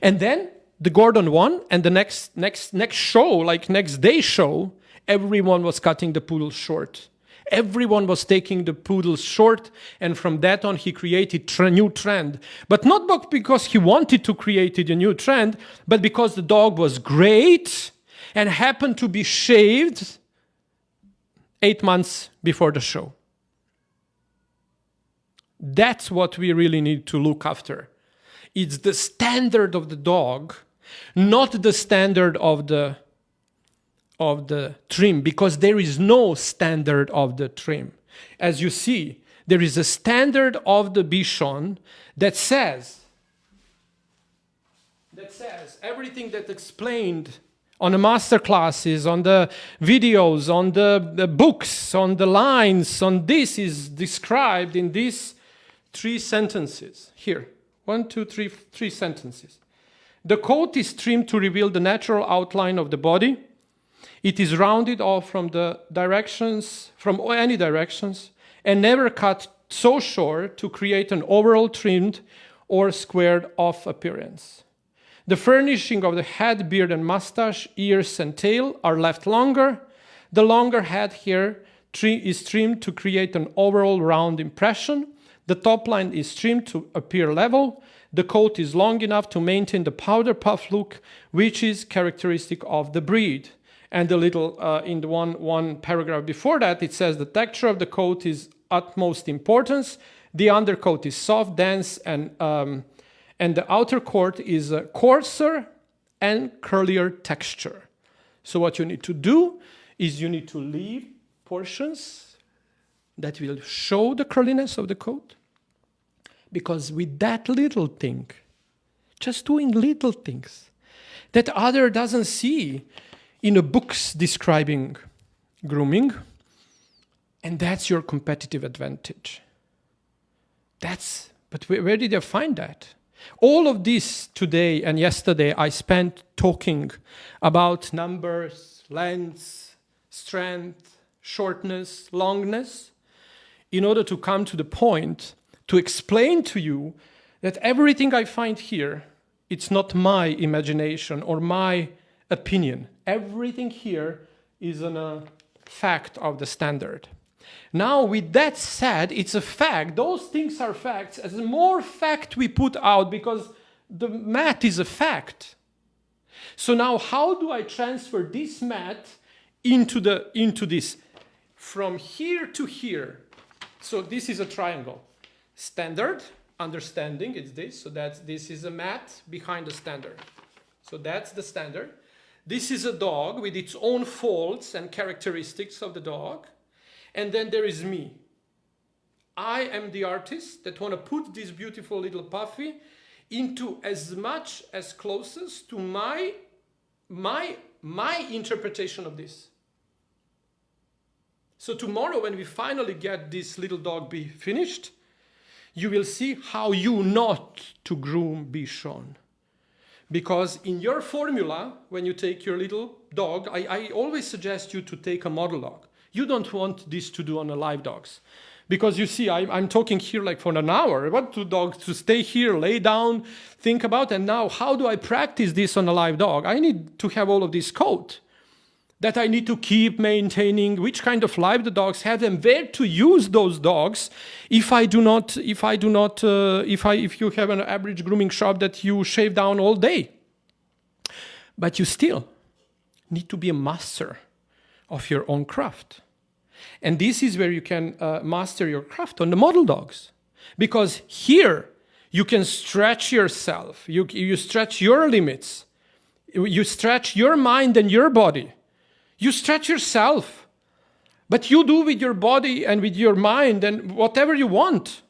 And then the Gordon won, and the next show, like next day show, everyone was cutting the poodle short. Everyone was taking the poodles short, and from that on he created a new trend. But not because he wanted to create a new trend, but because the dog was great and happened to be shaved 8 months before the show. That's what we really need to look after. It's the standard of the dog, not the standard of the trim, because there is no standard of the trim. As you see, there is a standard of the Bichon that says everything that explained on the master classes, on the videos, on the books, on the lines, on this is described in these 3 sentences. Here, 1, 2, 3 sentences. The coat is trimmed to reveal the natural outline of the body. It is rounded off from any directions, and never cut so short to create an overall trimmed or squared off appearance. The furnishing of the head, beard, and mustache, ears, and tail are left longer. The longer head here is trimmed to create an overall round impression. The top line is trimmed to appear level. The coat is long enough to maintain the powder puff look, which is characteristic of the breed. And the little, in the one paragraph before that, it says the texture of the coat is utmost importance. The undercoat is soft, dense, and the outer coat is a coarser and curlier texture. So what you need to do is you need to leave portions that will show the curliness of the coat. Because with that little thing, just doing little things that other doesn't see in the books describing grooming, and that's your competitive advantage. But where did I find that? All of this today and yesterday I spent talking about numbers, length, strength, shortness, longness, in order to come to the point to explain to you that everything I find here, it's not my imagination or my opinion. Everything here is a fact of the standard. Now, with that said, it's a fact. Those things are facts. As more fact we put out, because the math is a fact. So now, how do I transfer this math into this? From here to here. So this is a triangle. Standard, understanding, it's this. So this is a math behind the standard. So that's the standard. This is a dog with its own faults and characteristics of the dog. And then there is me. I am the artist that want to put this beautiful little puppy into as much as closest to my interpretation of this. So tomorrow when we finally get this little dog be finished, you will see how you not to groom Bichon. Because in your formula, when you take your little dog, I always suggest you to take a model dog. You don't want this to do on a live dogs. Because you see, I'm talking here like for an hour. I want the dog to stay here, lay down, think about, and now how do I practice this on a live dog? I need to have all of this code that I need to keep maintaining, which kind of life the dogs have, and where to use those dogs. If you have an average grooming shop that you shave down all day, but you still need to be a master of your own craft. And this is where you can master your craft on the model dogs. Because here, you can stretch yourself. You stretch your limits. You stretch your mind and your body. You stretch yourself. But you do with your body and with your mind and whatever you want.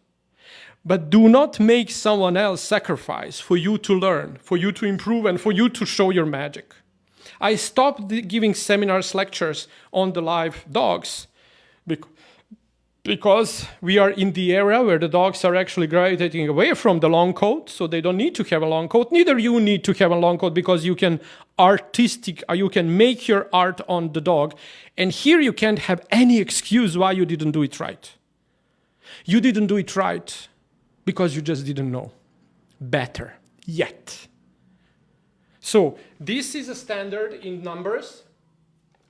But do not make someone else sacrifice for you to learn, for you to improve, and for you to show your magic. I stopped giving seminars, lectures on the live dogs because we are in the era where the dogs are actually gravitating away from the long coat, so they don't need to have a long coat. Neither you need to have a long coat because you can make your art on the dog. And here you can't have any excuse why you didn't do it right. You didn't do it right because you just didn't know better yet. So this is a standard in numbers.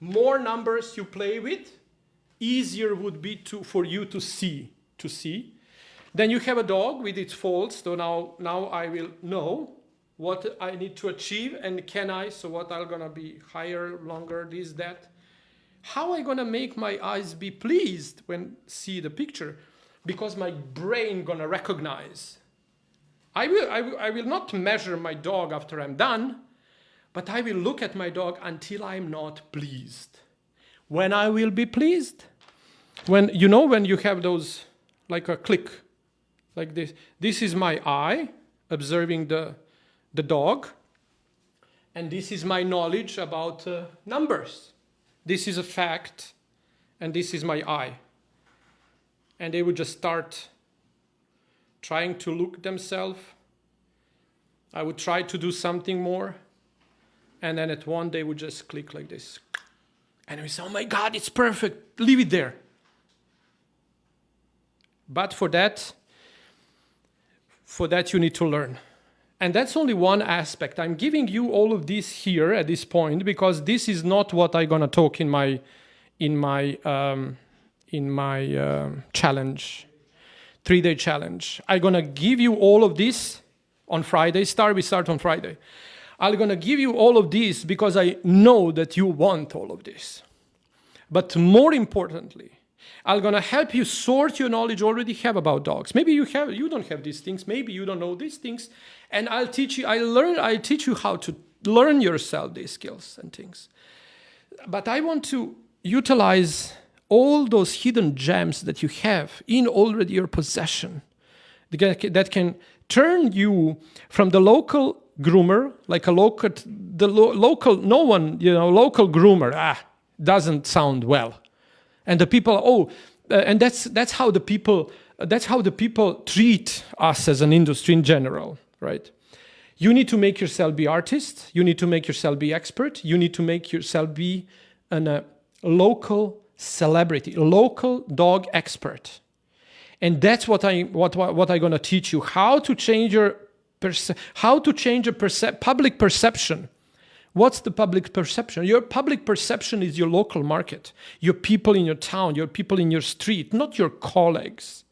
More numbers you play with, easier would be for you to see. Then you have a dog with its faults. So now I will know what I need to achieve, and so what I'm gonna be higher, longer, this, that. How I gonna make my eyes be pleased when see the picture? Because my brain gonna recognize. I will not measure my dog after I'm done, but I will look at my dog until I'm not pleased. When I will be pleased? When you have those, like a click, like this. This is my eye observing the dog. And this is my knowledge about numbers. This is a fact. And this is my eye. And they would just start trying to look themselves. I would try to do something more. And then at one they would just click like this. And we say, oh my God, it's perfect. Leave it there. But for that you need to learn. And that's only one aspect. I'm giving you all of this here at this point because this is not what I'm gonna talk in my challenge, 3-day challenge. I'm gonna give you all of this on Friday. We start on Friday. I'm gonna give you all of this because I know that you want all of this. But more importantly, I'm gonna help you sort your knowledge you already have about dogs. Maybe you don't have these things. Maybe you don't know these things. And I'll teach you how to learn yourself these skills and things. But I want to utilize all those hidden gems that you have in already your possession that can turn you from the local groomer, like local groomer, doesn't sound well. And the people, and that's how the people treat us as an industry in general, right? You need to make yourself be artist. You need to make yourself be expert. You need to make yourself be a local celebrity, a local dog expert. And that's what I'm going to teach you: how to change a public perception. What's the public perception? Your public perception is your local market, your people in your town, your people in your street, not your colleagues,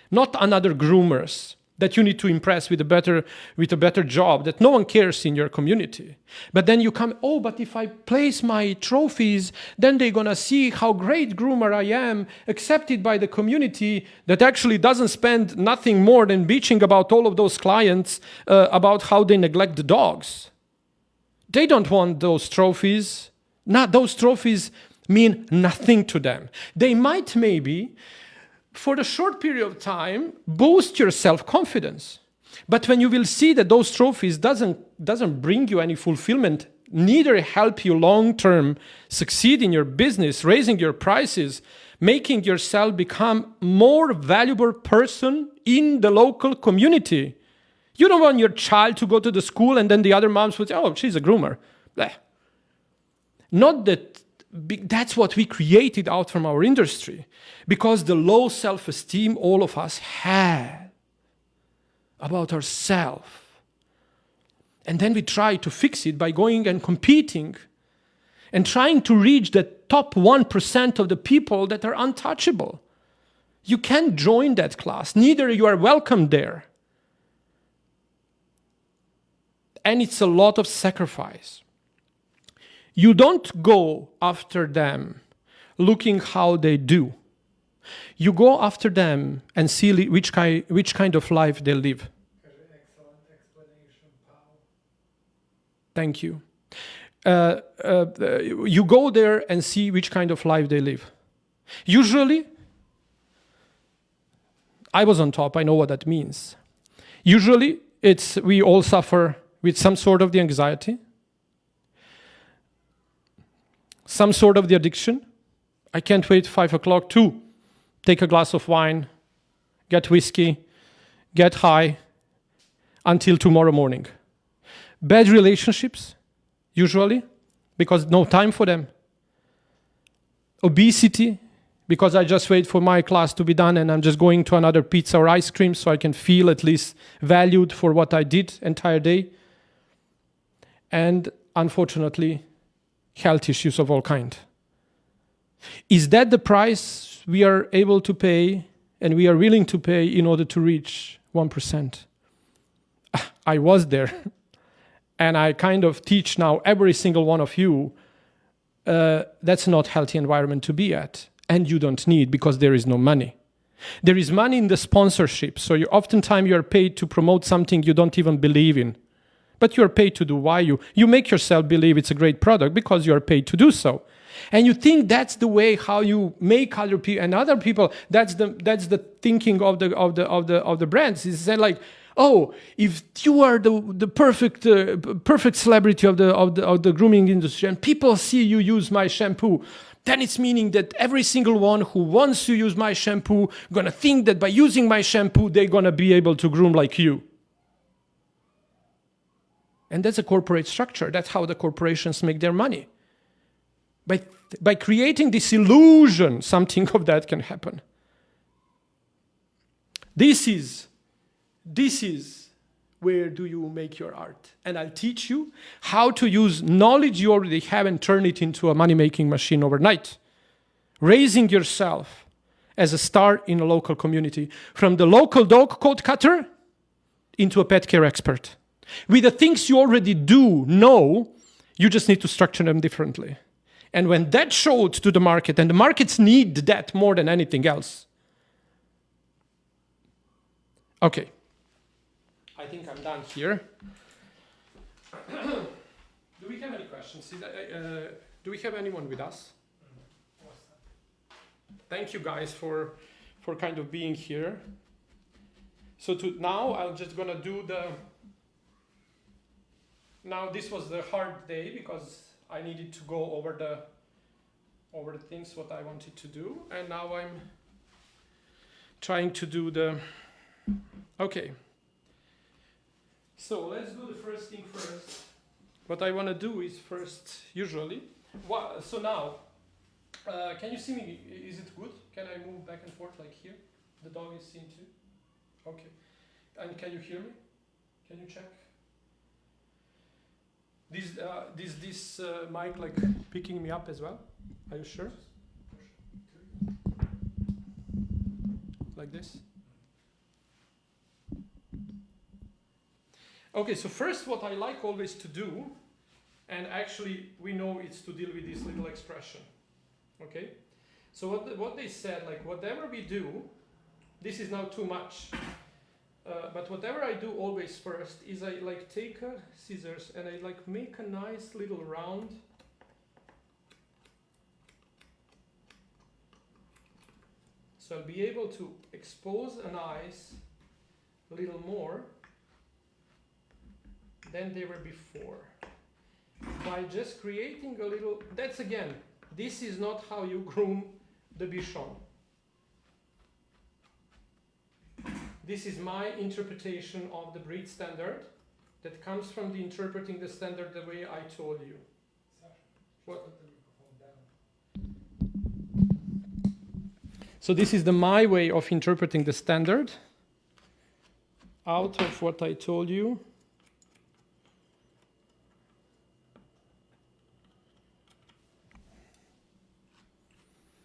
not another groomers that you need to impress with a better job that no one cares in your community. But then you come, but if I place my trophies, then they're gonna see how great groomer I am, accepted by the community that actually doesn't spend nothing more than bitching about all of those clients about how they neglect the dogs. They don't want those trophies. Those trophies mean nothing to them. They might maybe, for a short period of time, boost your self-confidence. But when you will see that those trophies doesn't bring you any fulfillment, neither help you long-term succeed in your business, raising your prices, making yourself become more valuable person in the local community. You don't want your child to go to the school and then the other moms would say, she's a groomer. Bleh. Not that that's what we created out from our industry, because the low self-esteem all of us had about ourselves. And then we try to fix it by going and competing and trying to reach the top 1% of the people that are untouchable. You can't join that class. Neither you are welcome there. And it's a lot of sacrifice. You don't go after them looking how they do. You go after them and see which kind of life they live. Excellent explanation, Paul. Thank you. You go there and see which kind of life they live. Usually, I was on top, I know what that means. Usually, we all suffer with some sort of the anxiety, some sort of the addiction. I can't wait 5 o'clock to take a glass of wine, get whiskey, get high until tomorrow morning. Bad relationships, usually, because no time for them. Obesity, because I just wait for my class to be done and I'm just going to another pizza or ice cream so I can feel at least valued for what I did entire day. And unfortunately, health issues of all kind. Is that the price we are able to pay and we are willing to pay in order to reach 1%? I was there. And I kind of teach now every single one of you, that's not healthy environment to be at. And you don't need, because there is no money. There is money in the sponsorship. So oftentimes you are paid to promote something you don't even believe in. But you are paid to do why you make yourself believe it's a great product because you are paid to do so. And you think that's the way how you make other people and other people, that's the thinking of the brands. Is that like, oh, if you are the perfect celebrity of the grooming industry and people see you use my shampoo, then it's meaning that every single one who wants to use my shampoo gonna think that by using my shampoo they're gonna be able to groom like you. And that's a corporate structure. That's how the corporations make their money. By creating this illusion, something of that can happen. This is where do you make your art. And I'll teach you how to use knowledge you already have and turn it into a money-making machine overnight. Raising yourself as a star in a local community. From the local dog coat cutter into a pet care expert. With the things you already know, you just need to structure them differently. And when that showed to the market, and the markets need that more than anything else. Okay. I think I'm done here. Do we have any questions? Do we have anyone with us? Thank you guys for kind of being here. So now I'm just gonna do Now this was the hard day because I needed to go over the things what I wanted to do, and now I'm trying to do okay. So let's do the first thing first. What I want to do is first, usually, so now, can you see me? Is it good? Can I move back and forth like here? The dog is seen too? Okay. And can you hear me? Can you check? This mic like picking me up as well? Are you sure? Like this? Okay, so first what I like always to do, and actually we know it's to deal with this little expression, okay? So what they said, like whatever we do, this is now too much, but whatever I do always first is I like take a scissors and I like make a nice little round. So I'll be able to expose an eyes a little more than they were before. By just creating a little, that's again, this is not how you groom the Bichon. This is my interpretation of the breed standard that comes from the interpreting the standard the way I told you. Sasha, What? put the microphone down. So this is my way of interpreting the standard out of what I told you.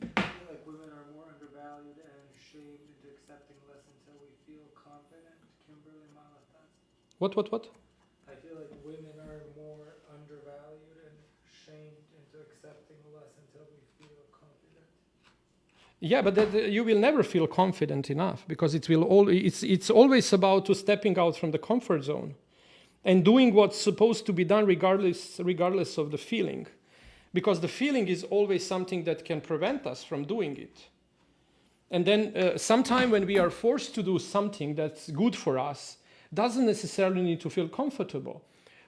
I feel like women are more undervalued and shamed into accepting less until we feel confident. Kimberly Malatas. What? I feel like women are more undervalued and shamed into accepting less until we feel confident. Yeah, but you will never feel confident enough because it's always about stepping out from the comfort zone and doing what's supposed to be done regardless of the feeling. Because the feeling is always something that can prevent us from doing it. And then sometime when we are forced to do something that's good for us, doesn't necessarily need to feel comfortable.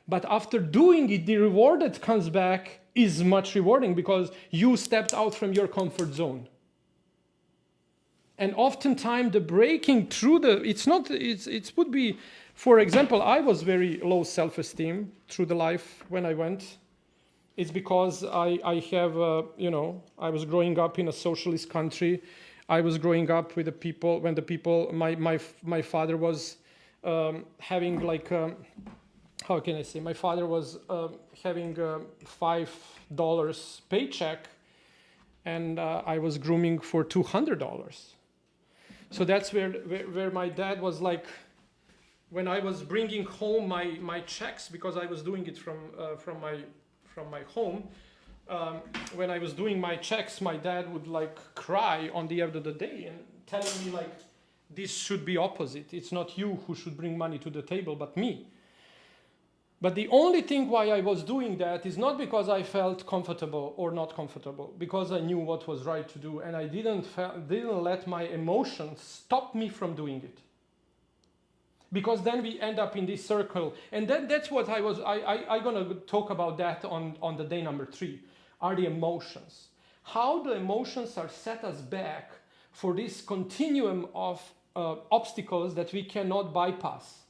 But after doing it, the reward that comes back is much rewarding because you stepped out from your comfort zone. And oftentimes the breaking through it would be, for example, I was very low self-esteem through the life when I went. It's because I have, I was growing up in a socialist country. I was growing up with my father was having like, how can I say? My father was having a $5 paycheck and I was grooming for $200. So that's where my dad was like, when I was bringing home my checks, because I was doing it from my home, when I was doing my checks, my dad would like cry on the end of the day and telling me like, this should be opposite. It's not you who should bring money to the table, but me. But the only thing why I was doing that is not because I felt comfortable or not comfortable, because I knew what was right to do, and I didn't let my emotions stop me from doing it. Because then we end up in this circle, and that's what I'm gonna talk about that on the day number 3, are the emotions. How the emotions are set us back for this continuum of obstacles that we cannot bypass.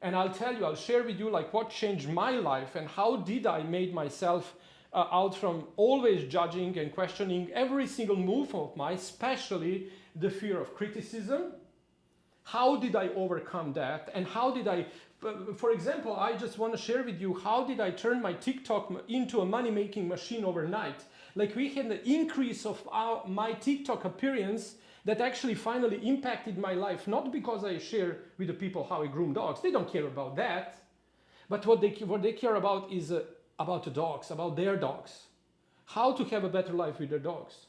And I'll share with you like what changed my life and how did I made myself out from always judging and questioning every single move of mine, especially the fear of criticism. How did I overcome that? And how did I, for example, I just want to share with you, how did I turn my TikTok into a money-making machine overnight? Like we had an increase of my TikTok appearance that actually finally impacted my life, not because I share with the people how I groom dogs. They don't care about that. But what they care about is about the dogs, about their dogs. How to have a better life with their dogs.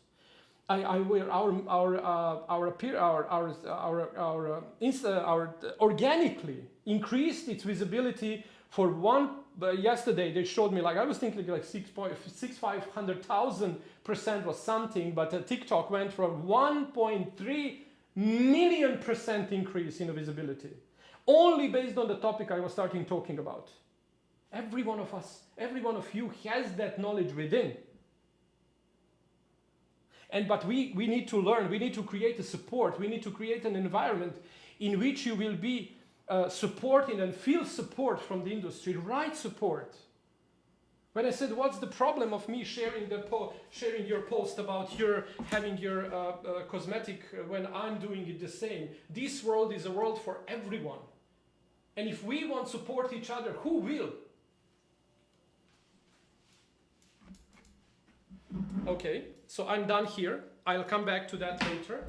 Organically increased its visibility for one. Yesterday they showed me like I was thinking like 500,000% was something, but TikTok went from 1.3 million% increase in the visibility, only based on the topic I was starting talking about. Every one of us, every one of you has that knowledge within. But we need to learn, we need to create a support, we need to create an environment in which you will be supported and feel support from the industry, right support. When I said, what's the problem of me sharing your post about having your cosmetic when I'm doing it the same? This world is a world for everyone. And if we won't support each other, who will? Okay, so I'm done here. I'll come back to that later.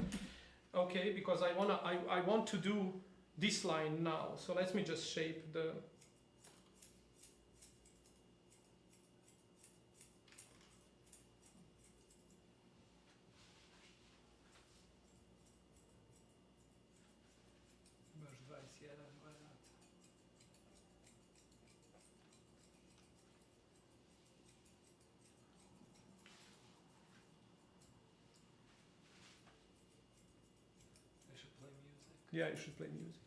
Okay, because I want to do this line now. So let me just shape the... Yeah, you should play music.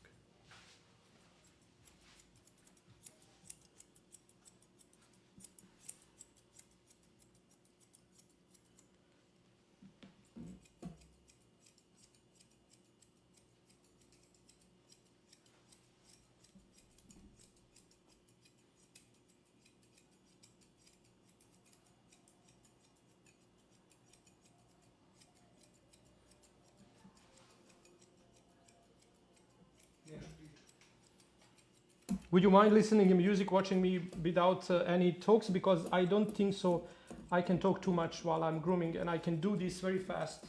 Would you mind listening to music, watching me without any talks? Because I don't think so. I can talk too much while I'm grooming, and I can do this very fast.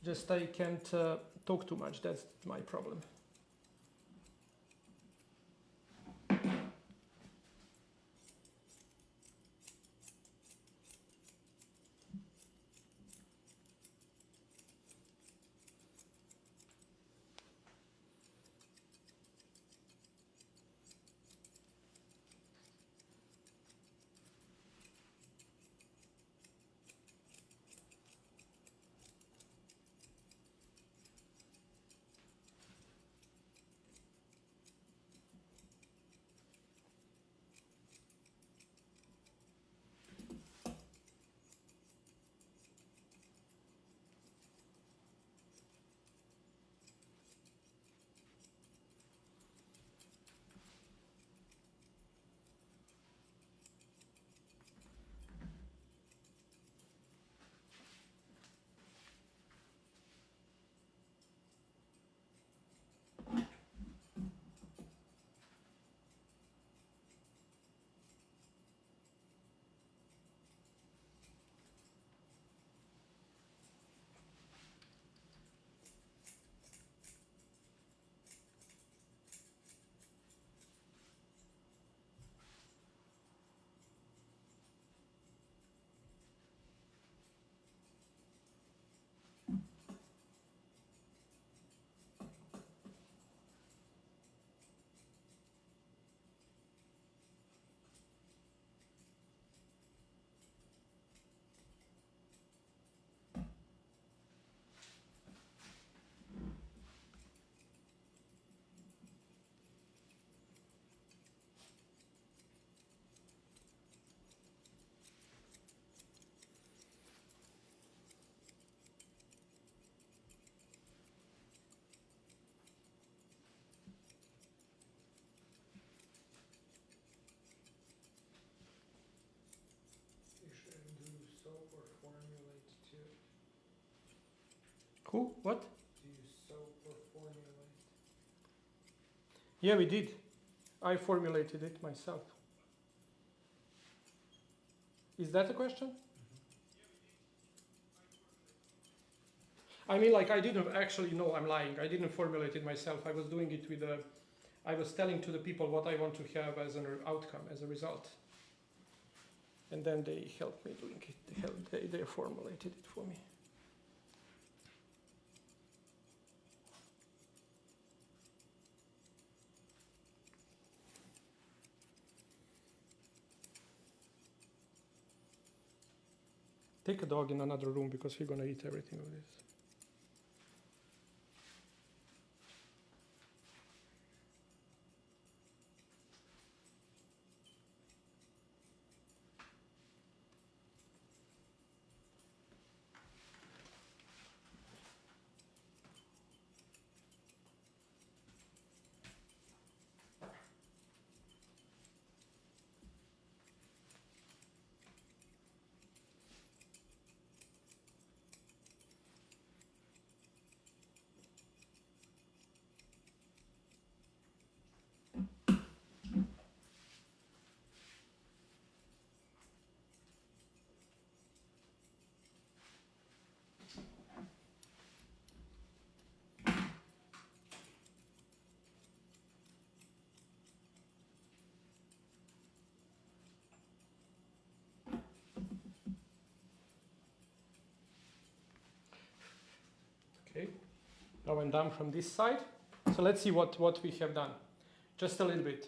Just I can't talk too much. That's my problem. Cool. What? Do you soap or formulate? Yeah, we did. I formulated it myself. Is that a question? I mean, like, I didn't actually know. I'm lying. I didn't formulate it myself. I was doing it with a. I was telling to the people what I want to have as an outcome, as a result. And then they helped me doing it. They formulated it for me. Take a dog in another room because he's gonna eat everything of this. Okay, now I'm done from this side. So let's see what we have done. Just a little bit.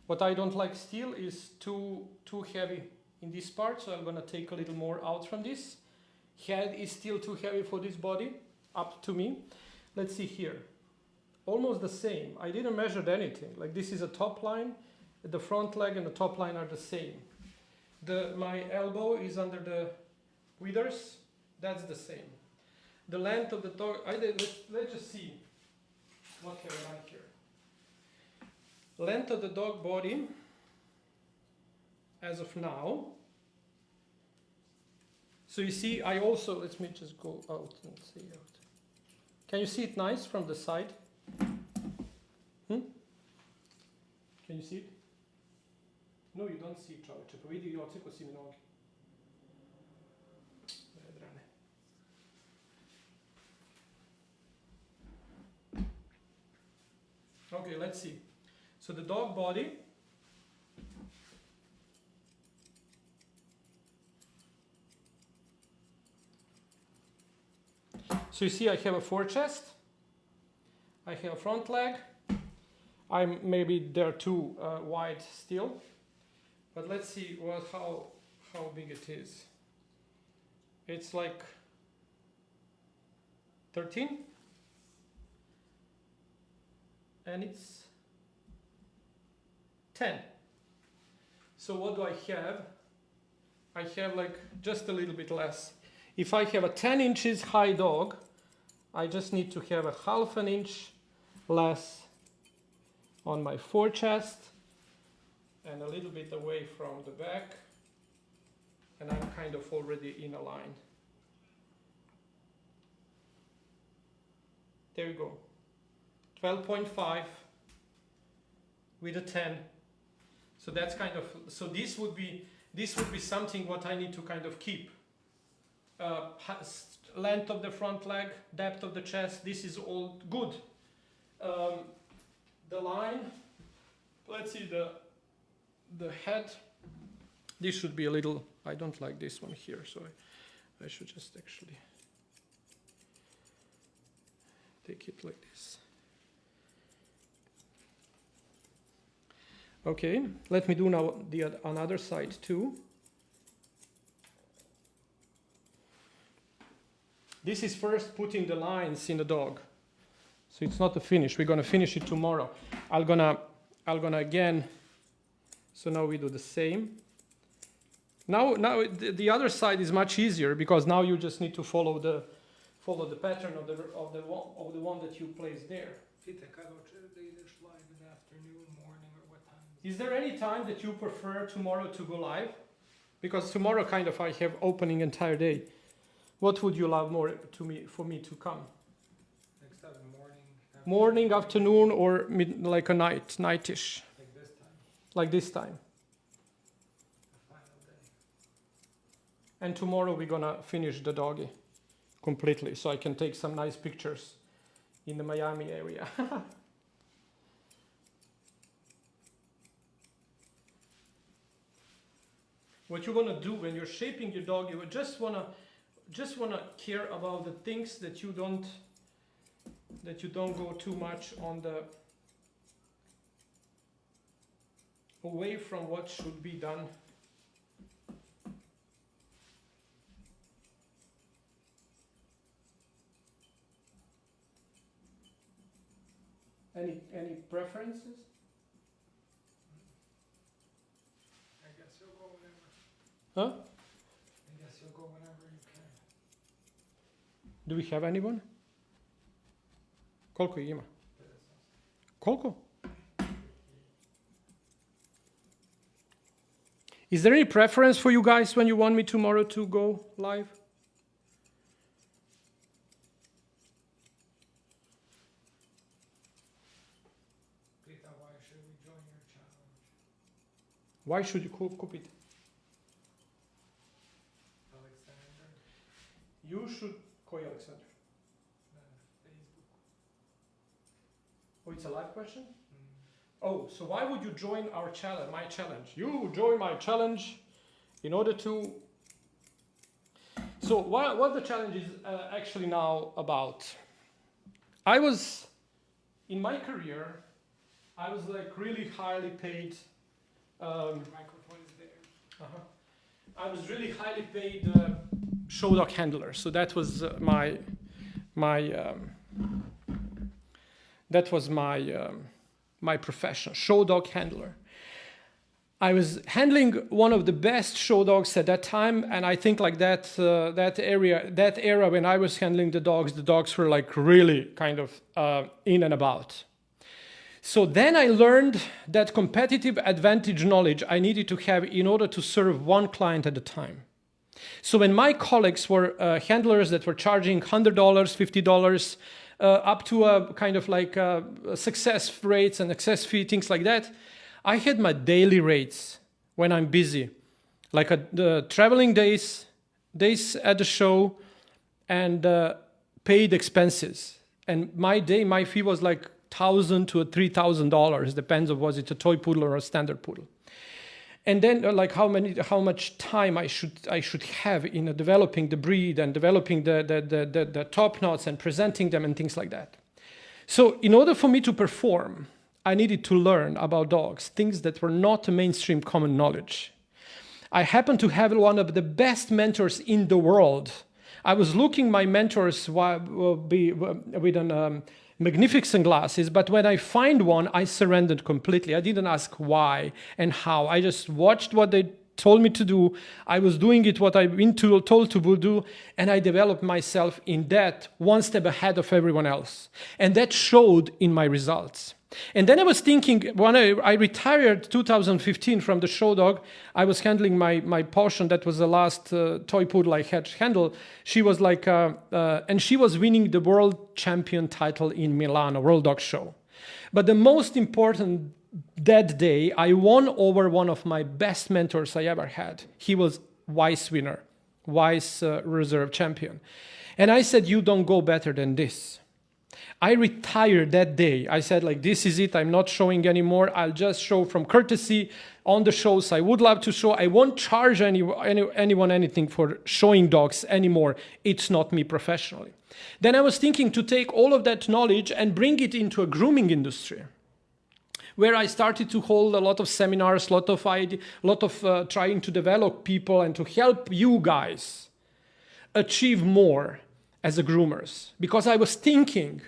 What I don't like still is too heavy in this part, so I'm gonna take a little more out from this. Head is still too heavy for this body, up to me. Let's see here. Almost the same. I didn't measure anything. Like this is a top line, the front leg and the top line are the same. My elbow is under the withers, that's the same. The length of the dog, let's just see what have I done here. Length of the dog body, as of now. So you see, I also, let me just go out and see out. Can you see it nice from the side? Can you see it? No, you don't see it, čovječe. Pa vidi oceko si mi noge. Vedrane. Okay, let's see. So the dog body. So you see I have a forechest. I have a front leg. I'm maybe they're too wide still. But let's see how big it is. It's like 13. And it's 10. So what do I have? I have like just a little bit less. If I have a 10 inches high dog, I just need to have a half an inch less on my forechest and a little bit away from the back, and I'm kind of already in a line. There you go. 12.5 with a 10. So that's kind of, so this would be something what I need to kind of keep. Length of the front leg, depth of the chest, this is all good. The line, let's see the head. This should be a little, I don't like this one here, so I should just actually take it like this. Okay, let me do now the another side too. This is first putting the lines in the dog. So it's not the finish. We're gonna finish it tomorrow. I'm gonna again. So now we do the same. Now the other side is much easier because now you just need to follow the pattern of the one that you place there. Is there any time that you prefer tomorrow to go live? Because tomorrow kind of I have opening entire day. What would you love more for me to come? Next time, morning, afternoon, or like a nightish? Like this time. Like this time. The final day. And tomorrow we're gonna finish the doggy completely, so I can take some nice pictures in the Miami area. What you wanna do when you're shaping your dog, you just wanna care about the things that you don't go too much on the away from what should be done. Any preferences? I guess you'll go whenever. Huh? I guess you'll go whenever you can. Do we have anyone? Koliko ih ima? Koliko? Is there any preference for you guys when you want me tomorrow to go live? Peter, why should we join your challenge? Why should you kupit? Alexander, You should. Koji Alexander? Facebook. Oh, it's a live question? Oh, so why would you join our challenge, my challenge? You join my challenge in order to... So what the challenge is actually now about? I was, in my career, I was like really highly paid. Microphone is there. I was really highly paid show dog handler. So that was my profession, show dog handler. I was handling one of the best show dogs at that time, and I think like that era when I was handling the dogs were like really kind of in and about. So then I learned that competitive advantage knowledge I needed to have in order to serve one client at a time. So when my colleagues were handlers that were charging $100, $50, up to a kind of like success rates and success fee, things like that, I had my daily rates when I'm busy, like the traveling days at the show, and paid expenses. And my fee was like $1,000 to $3,000, depends on was it a toy poodle or a standard poodle. And then like how much time I should have in developing the breed and developing the top knots and presenting them and things like that. So in order for me to perform, I needed to learn about dogs, things that were not mainstream common knowledge. I happened to have one of the best mentors in the world. I was looking my mentors with magnificent glasses, but when I find one, I surrendered completely. I didn't ask why and how. I just watched what they told me to do. I was doing it what I've been told to do, and I developed myself in that one step ahead of everyone else. And that showed in my results. And then I was thinking, when I retired 2015 from the show dog, I was handling my Bichon. That was the last toy poodle I had handled. She was like, and she was winning the world champion title in Milan, a World Dog Show. But the most important that day, I won over one of my best mentors I ever had. He was Riess winner, Riess reserve champion. And I said, you don't go better than this. I retired that day. I said, like, this is it. I'm not showing anymore. I'll just show from courtesy on the shows I would love to show. I won't charge anyone anything for showing dogs anymore. It's not me professionally. Then I was thinking to take all of that knowledge and bring it into a grooming industry, where I started to hold a lot of seminars, a lot of trying to develop people and to help you guys achieve more as a groomers. Because I was thinking,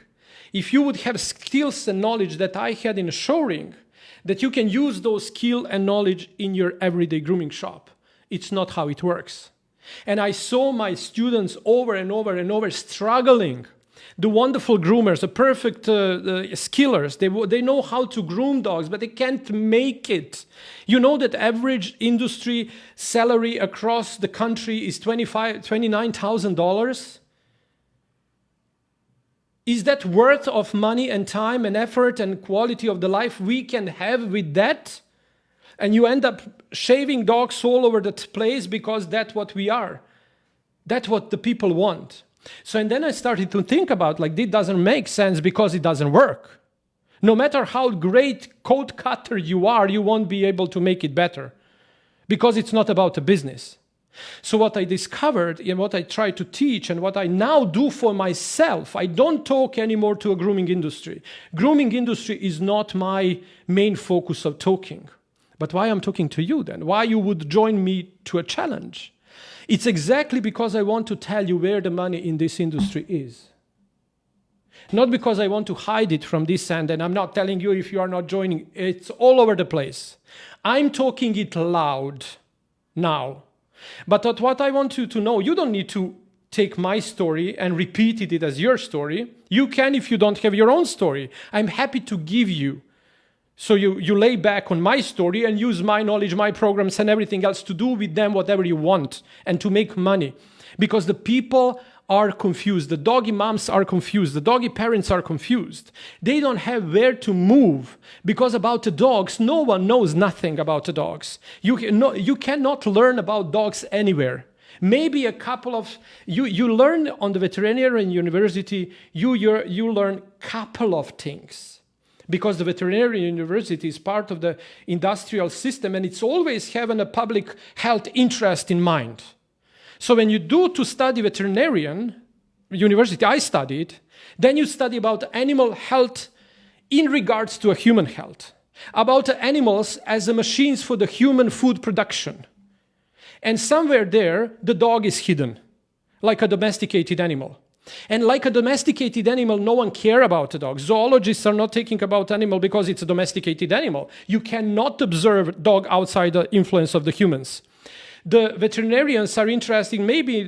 if you would have skills and knowledge that I had in a show ring, that you can use those skill and knowledge in your everyday grooming shop. It's not how it works. And I saw my students over and over and over struggling. The wonderful groomers, the perfect skillers, they know how to groom dogs, but they can't make it. You know that average industry salary across the country is $29,000? Is that worth of money and time and effort and quality of the life we can have with that? And you end up shaving dogs all over the place because that's what we are. That's what the people want. So, and then I started to think about, like, this doesn't make sense because it doesn't work. No matter how great coat cutter you are, you won't be able to make it better because it's not about a business. So what I discovered and what I try to teach and what I now do for myself, I don't talk anymore to a grooming industry. Grooming industry is not my main focus of talking. But why I'm talking to you then? Why you would join me to a challenge? It's exactly because I want to tell you where the money in this industry is. Not because I want to hide it from this end, and I'm not telling you if you are not joining. It's all over the place. I'm talking it loud now. But what I want you to know, you don't need to take my story and repeat it as your story. You can if you don't have your own story. I'm happy to give you. So you lay back on my story and use my knowledge, my programs and everything else to do with them whatever you want and to make money. Because the people are confused. The doggy moms are confused. The doggy parents are confused. They don't have where to move because about the dogs, no one knows nothing about the dogs. You cannot learn about dogs anywhere. Maybe a couple of, you learn on the veterinarian university, you learn couple of things. Because the veterinary university is part of the industrial system and it's always having a public health interest in mind. So when you do to study veterinarian, university I studied, then you study about animal health in regards to a human health, about animals as the machines for the human food production. And somewhere there, the dog is hidden, like a domesticated animal. And like a domesticated animal, no one cares about the dog. Zoologists are not talking about animal because it's a domesticated animal. You cannot observe dog outside the influence of the humans. The veterinarians are interested, maybe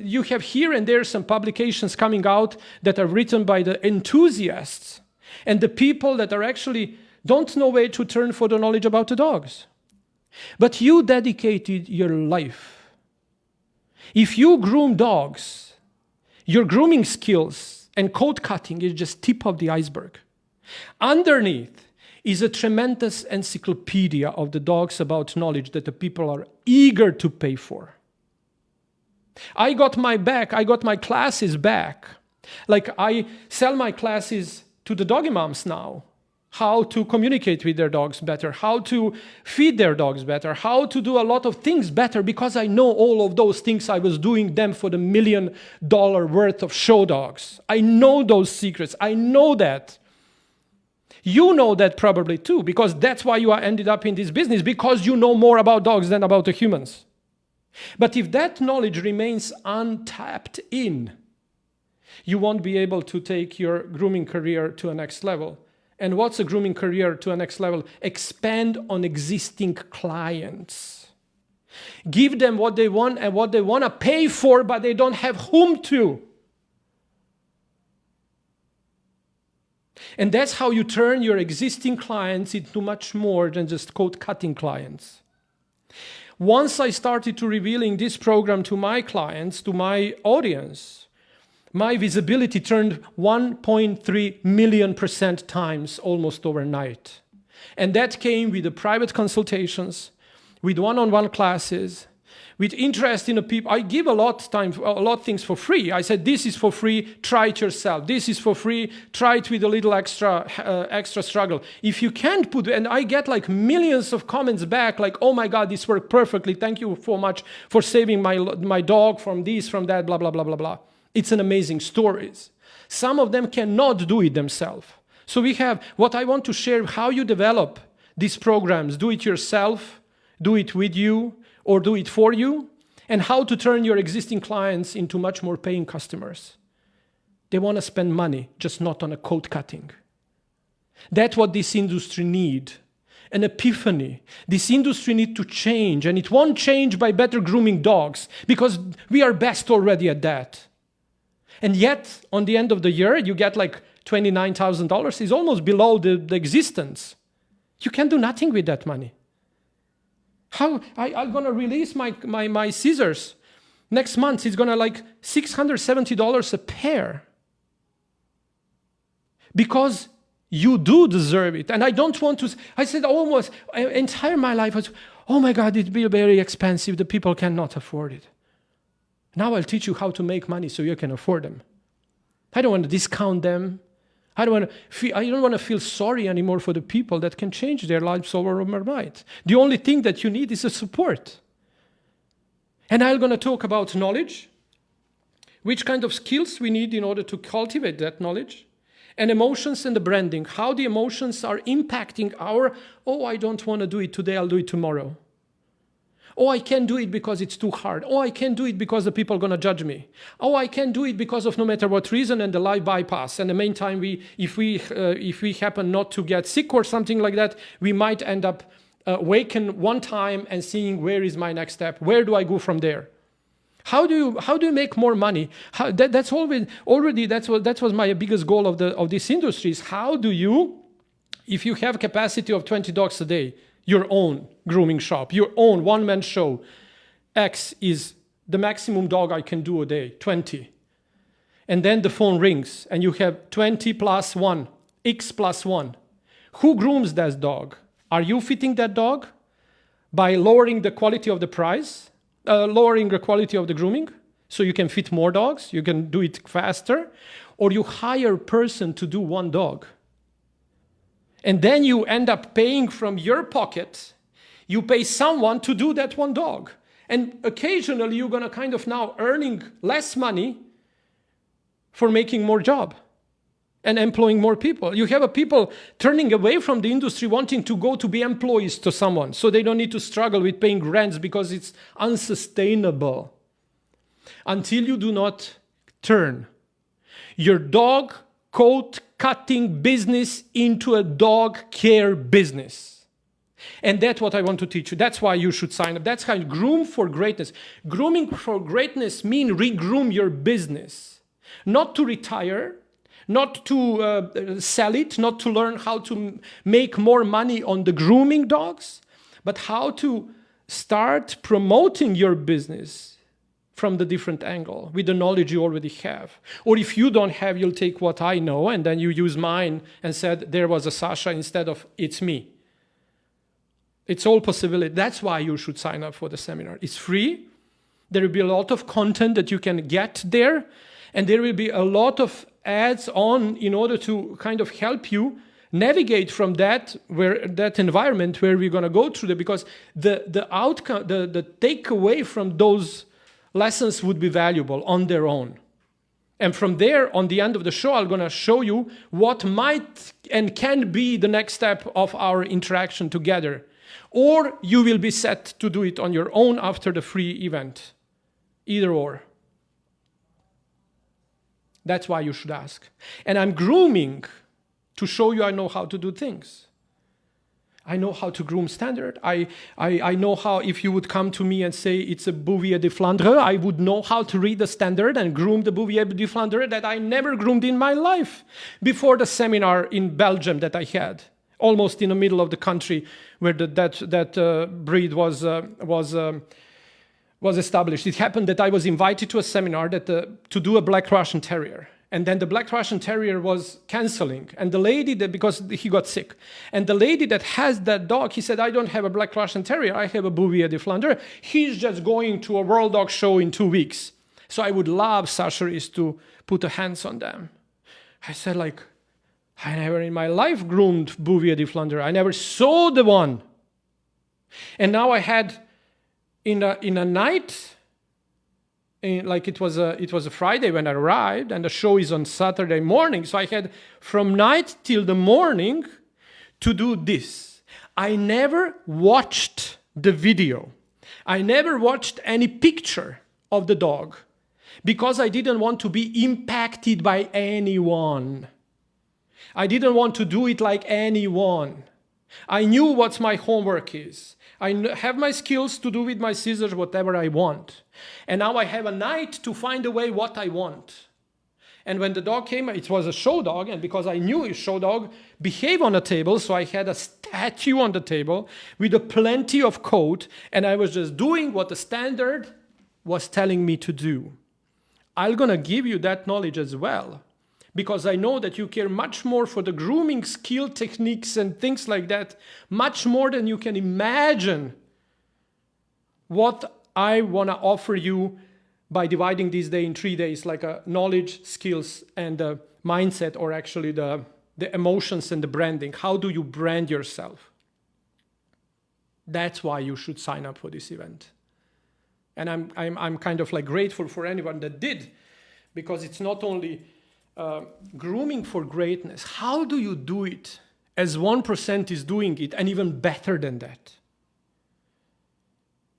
you have here and there some publications coming out that are written by the enthusiasts and the people that are actually don't know where to turn for the knowledge about the dogs. But you dedicated your life. If you groom dogs, your grooming skills and coat cutting is just tip of the iceberg. Underneath is a tremendous encyclopedia of the dogs about knowledge that the people are eager to pay for. I got my classes back. Like I sell my classes to the doggy moms now. How to communicate with their dogs better, how to feed their dogs better, how to do a lot of things better, because I know all of those things. I was doing them for the $1 million worth of show dogs. I know those secrets. I know that. You know that probably too, because that's why you ended up in this business, because you know more about dogs than about the humans. But if that knowledge remains untapped in, you won't be able to take your grooming career to a next level. And what's a grooming career to a next level? Expand on existing clients. Give them what they want and what they want to pay for, but they don't have whom to. And that's how you turn your existing clients into much more than just code-cutting clients. Once I started to revealing this program to my clients, to my audience, my visibility turned 1.3 million % times almost overnight. And that came with the private consultations, with one-on-one classes, with interest in the people. I give a lot of things for free. I said, this is for free, try it yourself. This is for free, try it with a little extra struggle. If you can't put, and I get like millions of comments back, like, oh my God, this worked perfectly. Thank you so much for saving my dog from this, from that, blah, blah, blah, blah, blah. It's an amazing stories. Some of them cannot do it themselves. So we have, what I want to share, how you develop these programs. Do it yourself, do it with you, or do it for you, and how to turn your existing clients into much more paying customers. They want to spend money, just not on a code cutting. That's what this industry needs. An epiphany. This industry needs to change, and it won't change by better grooming dogs, because we are best already at that. And yet, on the end of the year, you get like $29,000. It's almost below the existence. You can do nothing with that money. How I'm going to release my scissors. Next month, it's going to like $670 a pair. Because you do deserve it. And I don't want to, I said almost, entire my life, was, oh my God, it'd be very expensive. The people cannot afford it. Now I'll teach you how to make money so you can afford them. I don't want to discount them. I don't want to feel sorry anymore for the people that can change their lives overnight. The only thing that you need is a support. And I'm going to talk about knowledge, which kind of skills we need in order to cultivate that knowledge, and emotions and the branding, how the emotions are impacting our, oh, I don't want to do it today, I'll do it tomorrow. Oh, I can't do it because it's too hard. Oh, I can't do it because the people are going to judge me. Oh, I can't do it because of no matter what reason and the life bypass. And the main time, if we happen not to get sick or something like that, we might end up waking one time and seeing where is my next step. Where do I go from there? How do you make more money? That was my biggest goal of this industry. Is how do you, if you have a capacity of 20 dogs a day, your own grooming shop, your own one-man show, X is the maximum dog I can do a day, 20. And then the phone rings and you have 20 plus 1, X plus 1. Who grooms that dog? Are you fitting that dog by lowering the quality of the price, lowering the quality of the grooming so you can fit more dogs, you can do it faster, or you hire a person to do one dog? And then you end up paying from your pocket. You pay someone to do that one dog. And occasionally you're going to kind of now earning less money for making more job and employing more people. You have people turning away from the industry wanting to go to be employees to someone so they don't need to struggle with paying rents because it's unsustainable. Until you do not turn your dog coat cutting business into a dog care business. And that's what I want to teach you. That's why you should sign up. That's how you groom for greatness. Grooming for greatness means re-groom your business. Not to retire, not to sell it, not to learn how to make more money on the grooming dogs, but how to start promoting your business from the different angle with the knowledge you already have. Or if you don't have, you'll take what I know and then you use mine and said, there was a Sasha instead of it's me. It's all possibility. That's why you should sign up for the seminar. It's free. There will be a lot of content that you can get there. And there will be a lot of ads on in order to kind of help you navigate from that environment where we're going to go through that, because the outcome, the takeaway from those lessons would be valuable on their own. And from there, on the end of the show, I'm going to show you what might and can be the next step of our interaction together. Or you will be set to do it on your own after the free event. Either or. That's why you should ask. And I'm grooming to show you I know how to do things. I know how to groom standard. I know how, if you would come to me and say it's a Bouvier de Flandre, I would know how to read the standard and groom the Bouvier de Flandre that I never groomed in my life before the seminar in Belgium that I had, almost in the middle of the country where that breed was established. It happened that I was invited to a seminar to do a Black Russian Terrier. And then the Black Russian Terrier was canceling. And the lady, because he got sick. And the lady that has that dog, he said, I don't have a Black Russian Terrier, I have a Bouvier de Flandre. He's just going to a World Dog Show in 2 weeks. So I would love, Sasha, is to put a hands on them. I said, like, I never in my life groomed Bouvier de Flandre. I never saw the one. And now I had, in a night, like it was a Friday when I arrived, and the show is on Saturday morning. So I had from night till the morning to do this. I never watched the video. I never watched any picture of the dog because I didn't want to be impacted by anyone. I didn't want to do it like anyone. I knew what my homework is. I have my skills to do with my scissors whatever I want. And now I have a night to find a way what I want. And when the dog came, it was a show dog, and because I knew a show dog behave on the table, so I had a statue on the table with a plenty of coat, and I was just doing what the standard was telling me to do. I'm gonna give you that knowledge as well, because I know that you care much more for the grooming skill techniques and things like that, much more than you can imagine what I want to offer you by dividing this day in 3 days, like a knowledge, skills, and the mindset, or actually the emotions and the branding. How do you brand yourself? That's why you should sign up for this event. And I'm kind of like grateful for anyone that did, because it's not only grooming for greatness. How do you do it as 1% is doing it, and even better than that?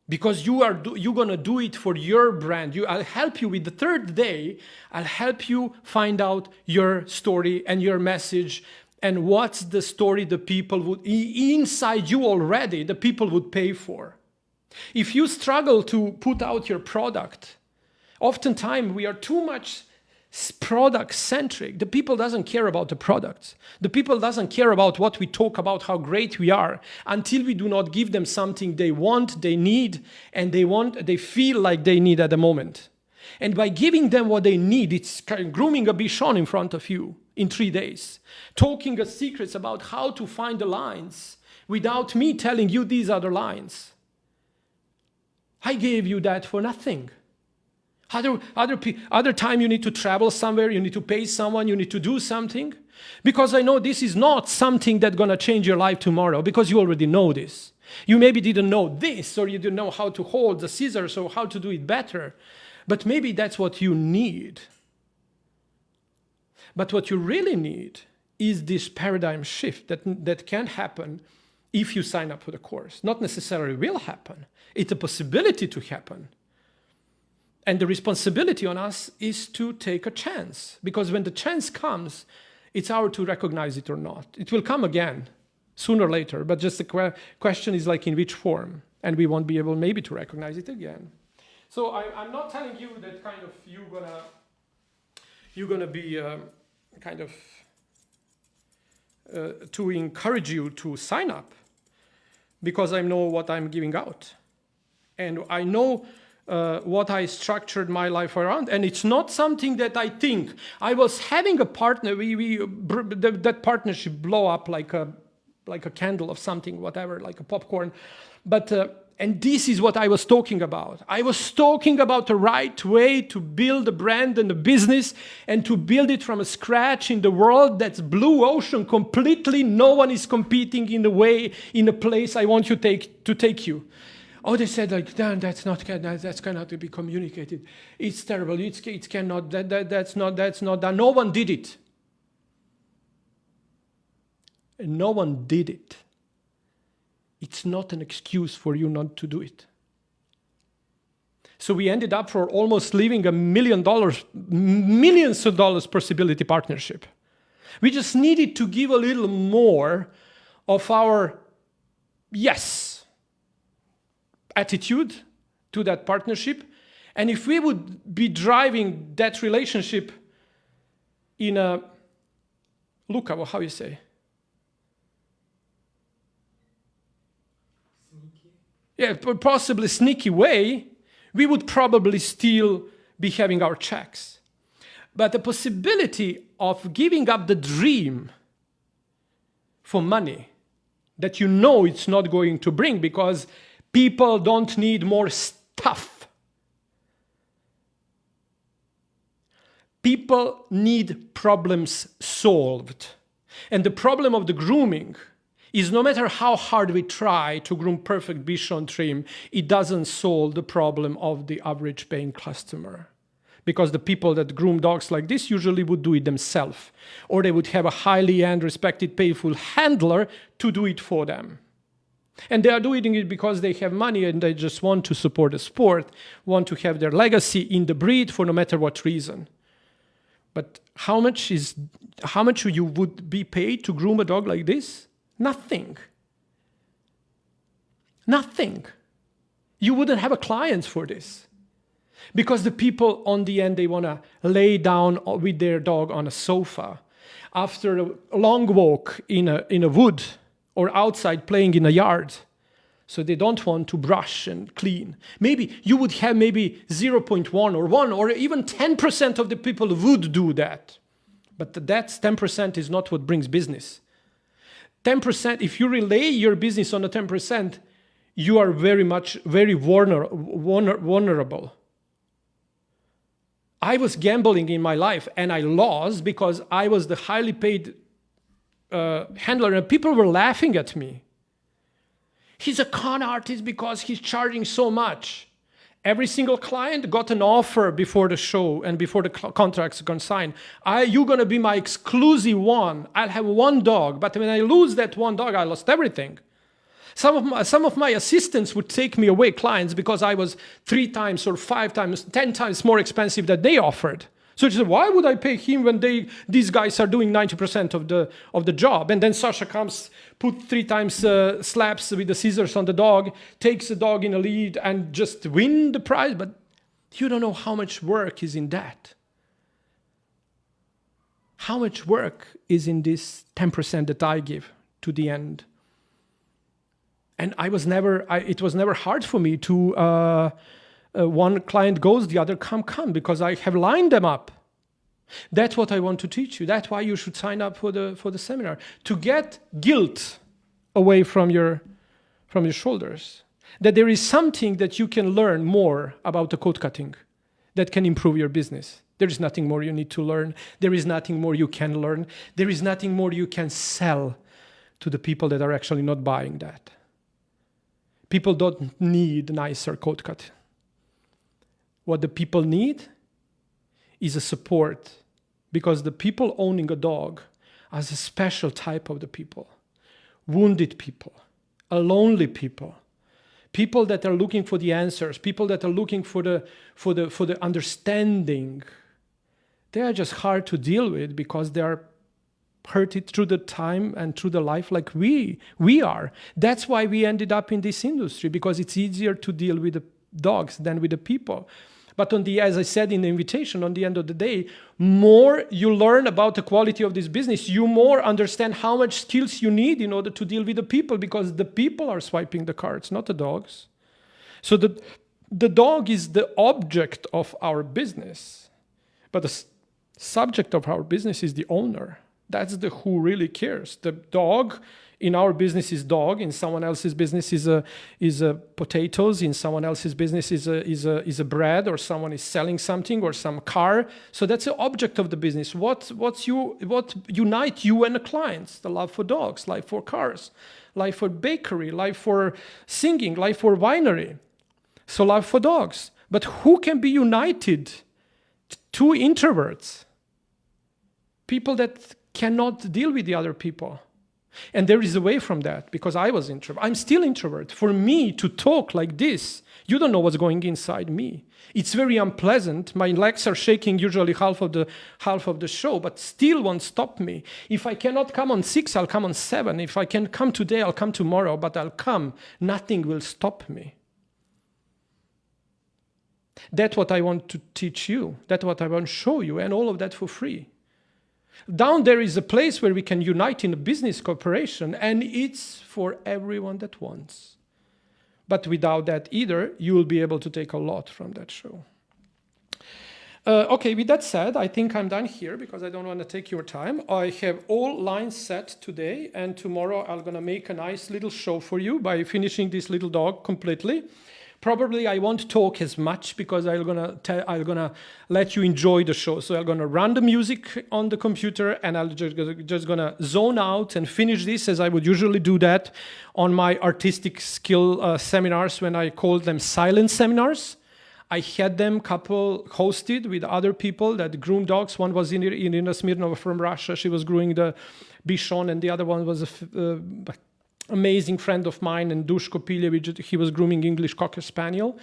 Because you're going to do it for your brand. I'll help you with the third day. I'll help you find out your story and your message, and what's the story the people would, inside you already, the people would pay for. If you struggle to put out your product, oftentimes we are too much product centric. The people doesn't care about the products. The people doesn't care about what we talk about, how great we are, until we do not give them something they want, they need, and they feel like they need at the moment. And by giving them what they need, it's grooming a Bichon in front of you in 3 days, talking the secrets about how to find the lines without me telling you these are the lines. I gave you that for nothing. Other time you need to travel somewhere, you need to pay someone, you need to do something. Because I know this is not something that's going to change your life tomorrow, because you already know this. You maybe didn't know this, or you didn't know how to hold the scissors or how to do it better. But maybe that's what you need. But what you really need is this paradigm shift that can happen if you sign up for the course. Not necessarily will happen. It's a possibility to happen. And the responsibility on us is to take a chance. Because when the chance comes, it's ours to recognize it or not. It will come again, sooner or later. But just the question is like in which form. And we won't be able maybe to recognize it again. So I'm not telling you that kind of you're gonna be kind of to encourage you to sign up. Because I know what I'm giving out. And I know what I structured my life around. And it's not something that I think. I was having a partner, that partnership blow up like a candle of something, whatever, like a popcorn. But, and this is what I was talking about. I was talking about the right way to build a brand and a business and to build it from scratch in the world that's blue ocean completely. No one is competing in a place I want you to take you. Oh, they said like, Dan, that's cannot be communicated. It's terrible. It cannot. That's not done. No one did it. And no one did it. It's not an excuse for you not to do it. So we ended up for almost leaving $1 million, millions of dollars possibility partnership. We just needed to give a little more of our yes attitude to that partnership. And if we would be driving that relationship in a, Luca, how you say? Yeah, possibly sneaky way, we would probably still be having our checks. But the possibility of giving up the dream for money that you know it's not going to bring because people don't need more stuff. People need problems solved. And the problem of the grooming is no matter how hard we try to groom perfect Bichon trim, it doesn't solve the problem of the average paying customer. Because the people that groom dogs like this usually would do it themselves. Or they would have a highly and respected, payful handler to do it for them. And they are doing it because they have money and they just want to support the sport, want to have their legacy in the breed for no matter what reason. But how much you would be paid to groom a dog like this? Nothing. Nothing. You wouldn't have a client for this. Because the people, on the end, they want to lay down with their dog on a sofa after a long walk in a wood or outside playing in a yard. So they don't want to brush and clean. Maybe you would have maybe 0.1 or 1 or even 10% of the people would do that. But that's 10% is not what brings business. 10%, if you relay your business on the 10%, you are very vulnerable. I was gambling in my life and I lost because I was the highly paid handler and people were laughing at me. He's a con artist because he's charging so much. Every single client got an offer before the show and before the contracts got signed. You're going to be my exclusive one. I'll have one dog, but when I lose that one dog, I lost everything. Some of my assistants would take me away clients because I was 3 times or 5 times, 10 times more expensive than they offered. So she said, why would I pay him when these guys are doing 90% of the job? And then Sasha comes, put 3 times slaps with the scissors on the dog, takes the dog in a lead and just win the prize. But you don't know how much work is in that. How much work is in this 10% that I give to the end? And it was never hard for me to, one client goes, the other come, because I have lined them up. That's what I want to teach you. That's why you should sign up for the seminar. To get guilt away from your shoulders. That there is something that you can learn more about the coat cutting that can improve your business. There is nothing more you need to learn. There is nothing more you can learn. There is nothing more you can sell to the people that are actually not buying that. People don't need nicer coat cut. What the people need is a support, because the people owning a dog are a special type of the people. Wounded people, lonely people, people that are looking for the answers, people that are looking for the understanding. They are just hard to deal with because they are hurted through the time and through the life like we are. That's why we ended up in this industry, because it's easier to deal with the dogs than with the people. But as I said in the invitation, on the end of the day, more you learn about the quality of this business, you more understand how much skills you need in order to deal with the people, because the people are swiping the cards, not the dogs. So the dog is the object of our business, but the subject of our business is the owner. That's the who really cares. The dog in our business is dog. In someone else's business is a potatoes. In someone else's business is a bread, or someone is selling something, or some car. So that's the object of the business. What unite you and the clients? The love for dogs, love for cars, love for bakery, love for singing, love for winery. So love for dogs. But who can be united? Two introverts, people that cannot deal with the other people. And there is a way from that, because I was introvert. I'm still introvert. For me to talk like this, you don't know what's going inside me. It's very unpleasant. My legs are shaking usually half of the show, but still won't stop me. If I cannot come on 6, I'll come on 7. If I can come today, I'll come tomorrow, but I'll come. Nothing will stop me. That's what I want to teach you. That's what I want to show you, and all of that for free. Down there is a place where we can unite in a business cooperation, and it's for everyone that wants. But without that either, you will be able to take a lot from that show. Okay, with that said, I think I'm done here because I don't want to take your time. I have all lines set today, and tomorrow I'm going to make a nice little show for you by finishing this little dog completely. Probably I won't talk as much because I'm gonna let you enjoy the show. So I'm gonna run the music on the computer, and I'm just gonna zone out and finish this as I would usually do that on my artistic skill seminars, when I call them silent seminars. I had them couple hosted with other people that groom dogs. One was Irina Smirnova from Russia. She was grooming the Bichon, and the other one was amazing friend of mine, and Dushko Piljevic, he was grooming English Cocker Spaniel.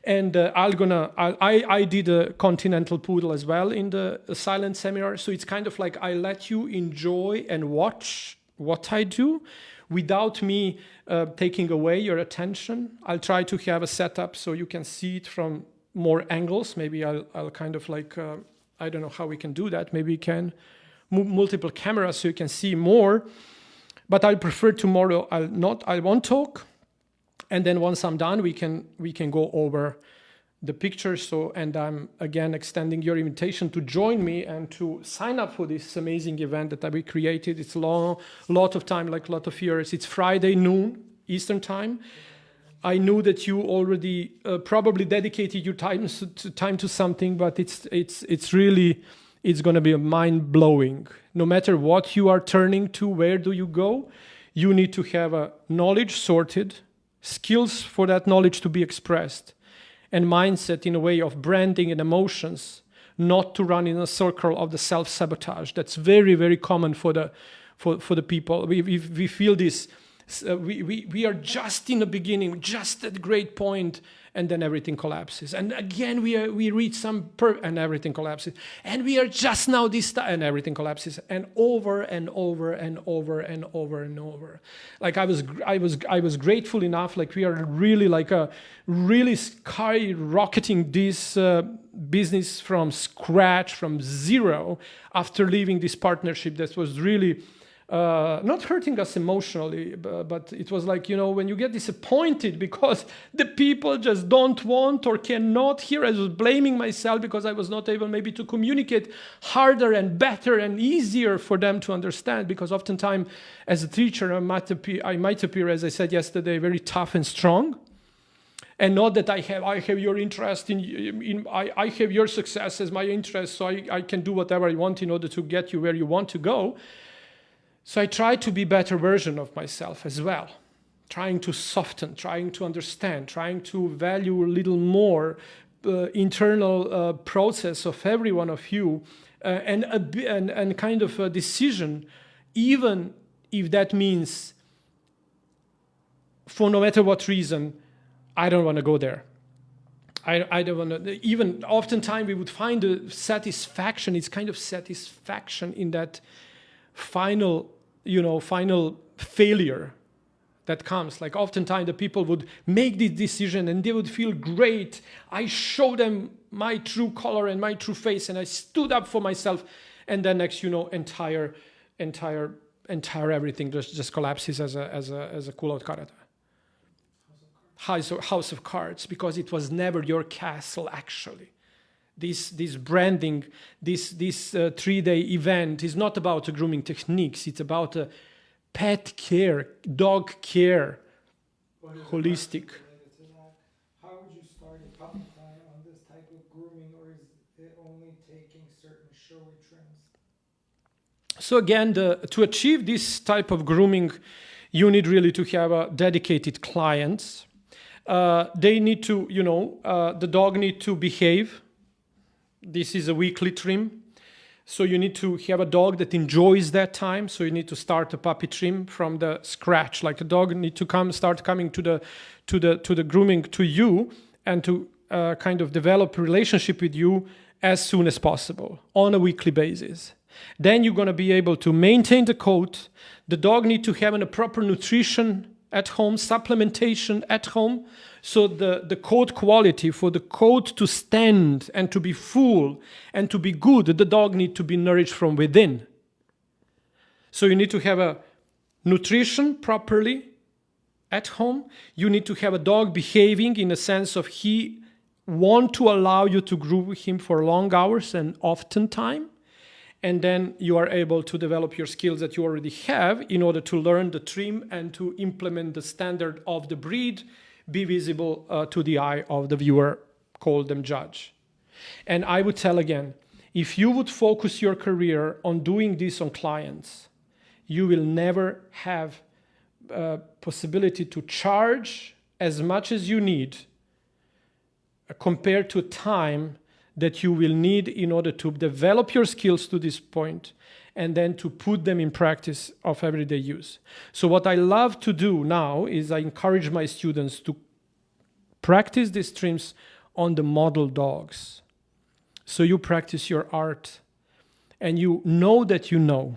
And I did a Continental Poodle as well in the silent seminar. So it's kind of like I let you enjoy and watch what I do without me taking away your attention. I'll try to have a setup so you can see it from more angles. Maybe I'll kind of like, I don't know how we can do that. Maybe we can move multiple cameras so you can see more. But I prefer tomorrow. I won't talk, and then once I'm done, we can go over the pictures. So, and I'm again extending your invitation to join me and to sign up for this amazing event that we created. It's a lot of time, like a lot of years. It's Friday noon Eastern time. I knew that you already probably dedicated your time to something, but it's really. It's going to be mind-blowing. No matter what you are turning to, where do you go, you need to have a knowledge sorted, skills for that knowledge to be expressed, and mindset in a way of branding and emotions, not to run in a circle of the self-sabotage. That's very, very common for the people. We feel this. We are just in the beginning, just at a great point, and then everything collapses. And again, we reach and everything collapses. And we are just now this time, and everything collapses. And over and over and over and over and over. Like I was grateful enough. Like we are really skyrocketing this business from scratch, from zero, after leaving this partnership that was really. Not hurting us emotionally, but it was like, when you get disappointed because the people just don't want or cannot hear. I was blaming myself because I was not able maybe to communicate harder and better and easier for them to understand, because oftentimes as a teacher I might appear, as I said yesterday, very tough and strong. And not that I have your interest I have your success as my interest, so I can do whatever I want in order to get you where you want to go. So I try to be a better version of myself as well, trying to soften, trying to understand, trying to value a little more internal process of every one of you, and kind of a decision, even if that means, for no matter what reason, I don't want to go there. I don't want to. Even oftentimes we would find a satisfaction. It's kind of satisfaction in that final failure that comes. Like oftentimes the people would make this decision and they would feel great. I showed them my true color and my true face, and I stood up for myself. And then next, entire everything just collapses as a cool out karate. house of cards, because it was never your castle actually. This branding, this 3-day event is not about the grooming techniques. It's about pet care, dog care, holistic. How would you start a puppy client on this type of grooming, or is it only taking certain showy trims? So again, to achieve this type of grooming, you need really to have a dedicated clients. They need to, the dog need to behave. This is a weekly trim. So you need to have a dog that enjoys that time. So you need to start a puppy trim from the scratch. Like a dog need to start coming to the grooming to you, and to kind of develop a relationship with you as soon as possible on a weekly basis. Then you're going to be able to maintain the coat. The dog need to have a proper nutrition at home, supplementation at home. So the coat quality, for the coat to stand and to be full and to be good, the dog need to be nourished from within. So you need to have a nutrition properly at home. You need to have a dog behaving in a sense of he want to allow you to groom him for long hours and often time. And then you are able to develop your skills that you already have in order to learn the trim and to implement the standard of the breed, be visible to the eye of the viewer, call them judge. And I would tell again, if you would focus your career on doing this on clients, you will never have a possibility to charge as much as you need compared to time that you will need in order to develop your skills to this point and then to put them in practice of everyday use. So what I love to do now is I encourage my students to practice these trims on the model dogs. So you practice your art and you know that you know.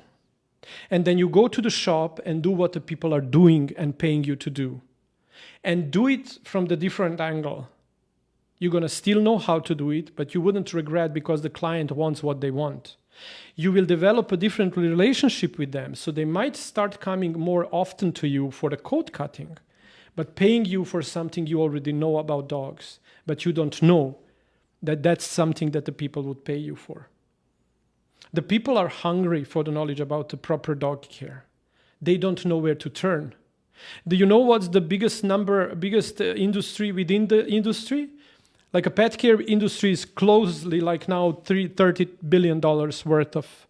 And then you go to the shop and do what the people are doing and paying you to do. And do it from the different angle. You're going to still know how to do it, but you wouldn't regret because the client wants what they want. You will develop a different relationship with them. So they might start coming more often to you for the coat cutting, but paying you for something you already know about dogs, but you don't know that that's something that the people would pay you for. The people are hungry for the knowledge about the proper dog care. They don't know where to turn. Do you know what's the biggest industry within the industry? Like a pet care industry is closely, like now, $30 billion worth of,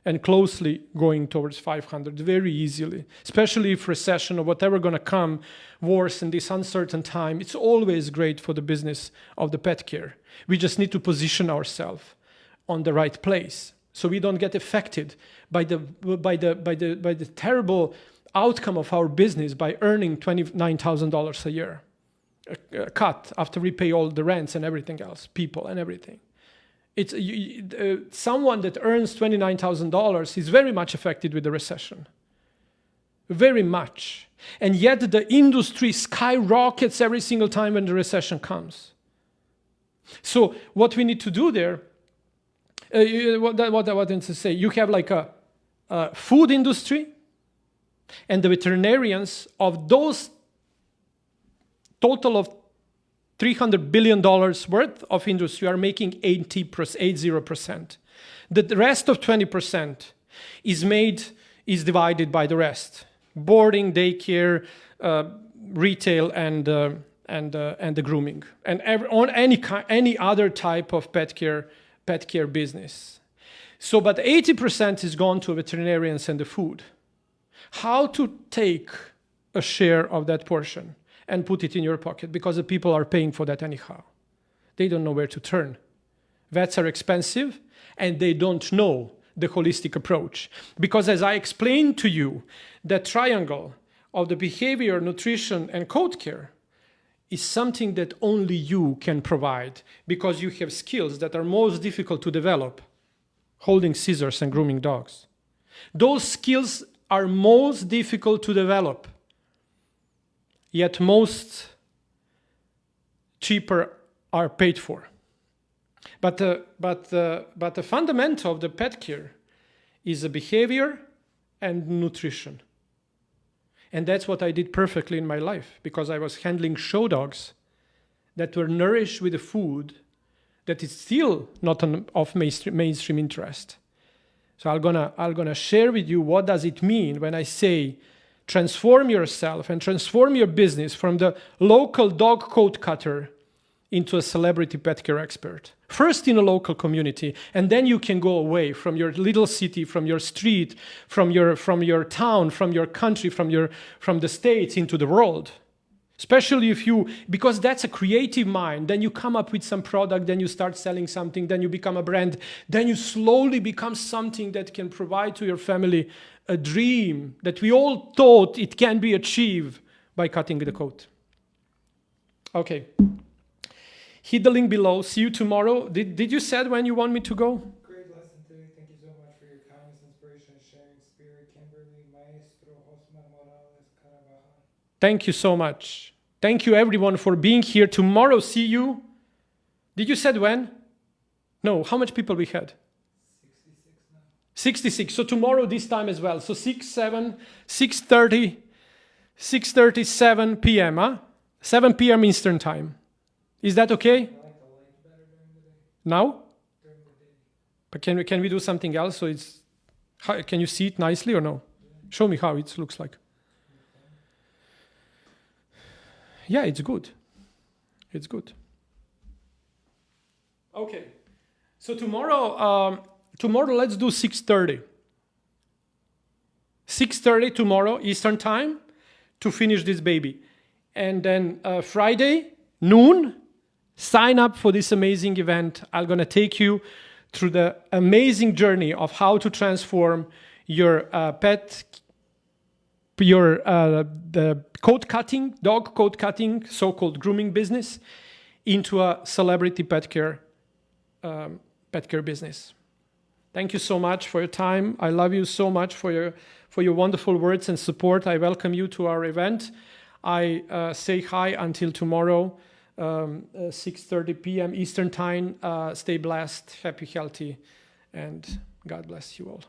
and closely going towards 500 very easily. Especially if recession or whatever going to come, wars in this uncertain time, it's always great for the business of the pet care. We just need to position ourselves on the right place so we don't get affected by the terrible outcome of our business by earning $29,000 a year. Cut after we pay all the rents and everything else, people and everything. It's someone that earns $29,000 is very much affected with the recession. Very much. And yet the industry skyrockets every single time when the recession comes. So what we need to do there, what I wanted to say, you have like a food industry, and the veterinarians of those total of $300 billion worth of industry are making 80%. The rest of 20% is divided by the rest: boarding, daycare, retail, and the grooming, and on any other type of pet care business. So, but 80% is gone to veterinarians and the food. How to take a share of that portion and put it in your pocket, because the people are paying for that anyhow. They don't know where to turn. Vets are expensive, and they don't know the holistic approach. Because as I explained to you, that triangle of the behavior, nutrition, and coat care is something that only you can provide, because you have skills that are most difficult to develop, holding scissors and grooming dogs. Those skills are most difficult to develop, yet most cheaper are paid for. But the fundamental of the pet care is the behavior and nutrition. And that's what I did perfectly in my life, because I was handling show dogs that were nourished with a food that is still not of mainstream interest. So I'm gonna share with you what does it mean when I say transform yourself and transform your business from the local dog coat cutter into a celebrity pet care expert. First in a local community, and then you can go away from your little city, from your street, from your town, from your country, from the States into the world. Especially if because that's a creative mind, then you come up with some product, then you start selling something, then you become a brand, then you slowly become something that can provide to your family a dream that we all thought it can be achieved by cutting the coat. Okay. Hit the link below. See you tomorrow. Did you said when you want me to go? Great lesson today. Thank you so much for your kindness, inspiration, and sharing spirit. Kimberly, Maestro, Osman Morales, Carabajal. Thank you so much. Thank you everyone for being here. Tomorrow, see you. Did you said when? No, how much people we had? 66 now. 66. So tomorrow this time as well. So 6:30, 7 p.m. Huh? 7 p.m. Eastern time. Is that okay? I like the light better during the day. Now? During the day. But can we do something else so can you see it nicely or no? Show me how it looks like. Yeah, it's good. It's good. Okay. So tomorrow let's do 6:30. 6:30 tomorrow Eastern time to finish this baby. And then Friday noon, sign up for this amazing event. I'm going to take you through the amazing journey of how to transform your the coat cutting, dog coat cutting, so-called grooming business into a celebrity pet care business. Thank you so much for your time. I love you so much for your wonderful words and support. I welcome you to our event. I say hi until tomorrow, 6:30 p.m. Eastern time. Stay blessed, happy, healthy, and God bless you all.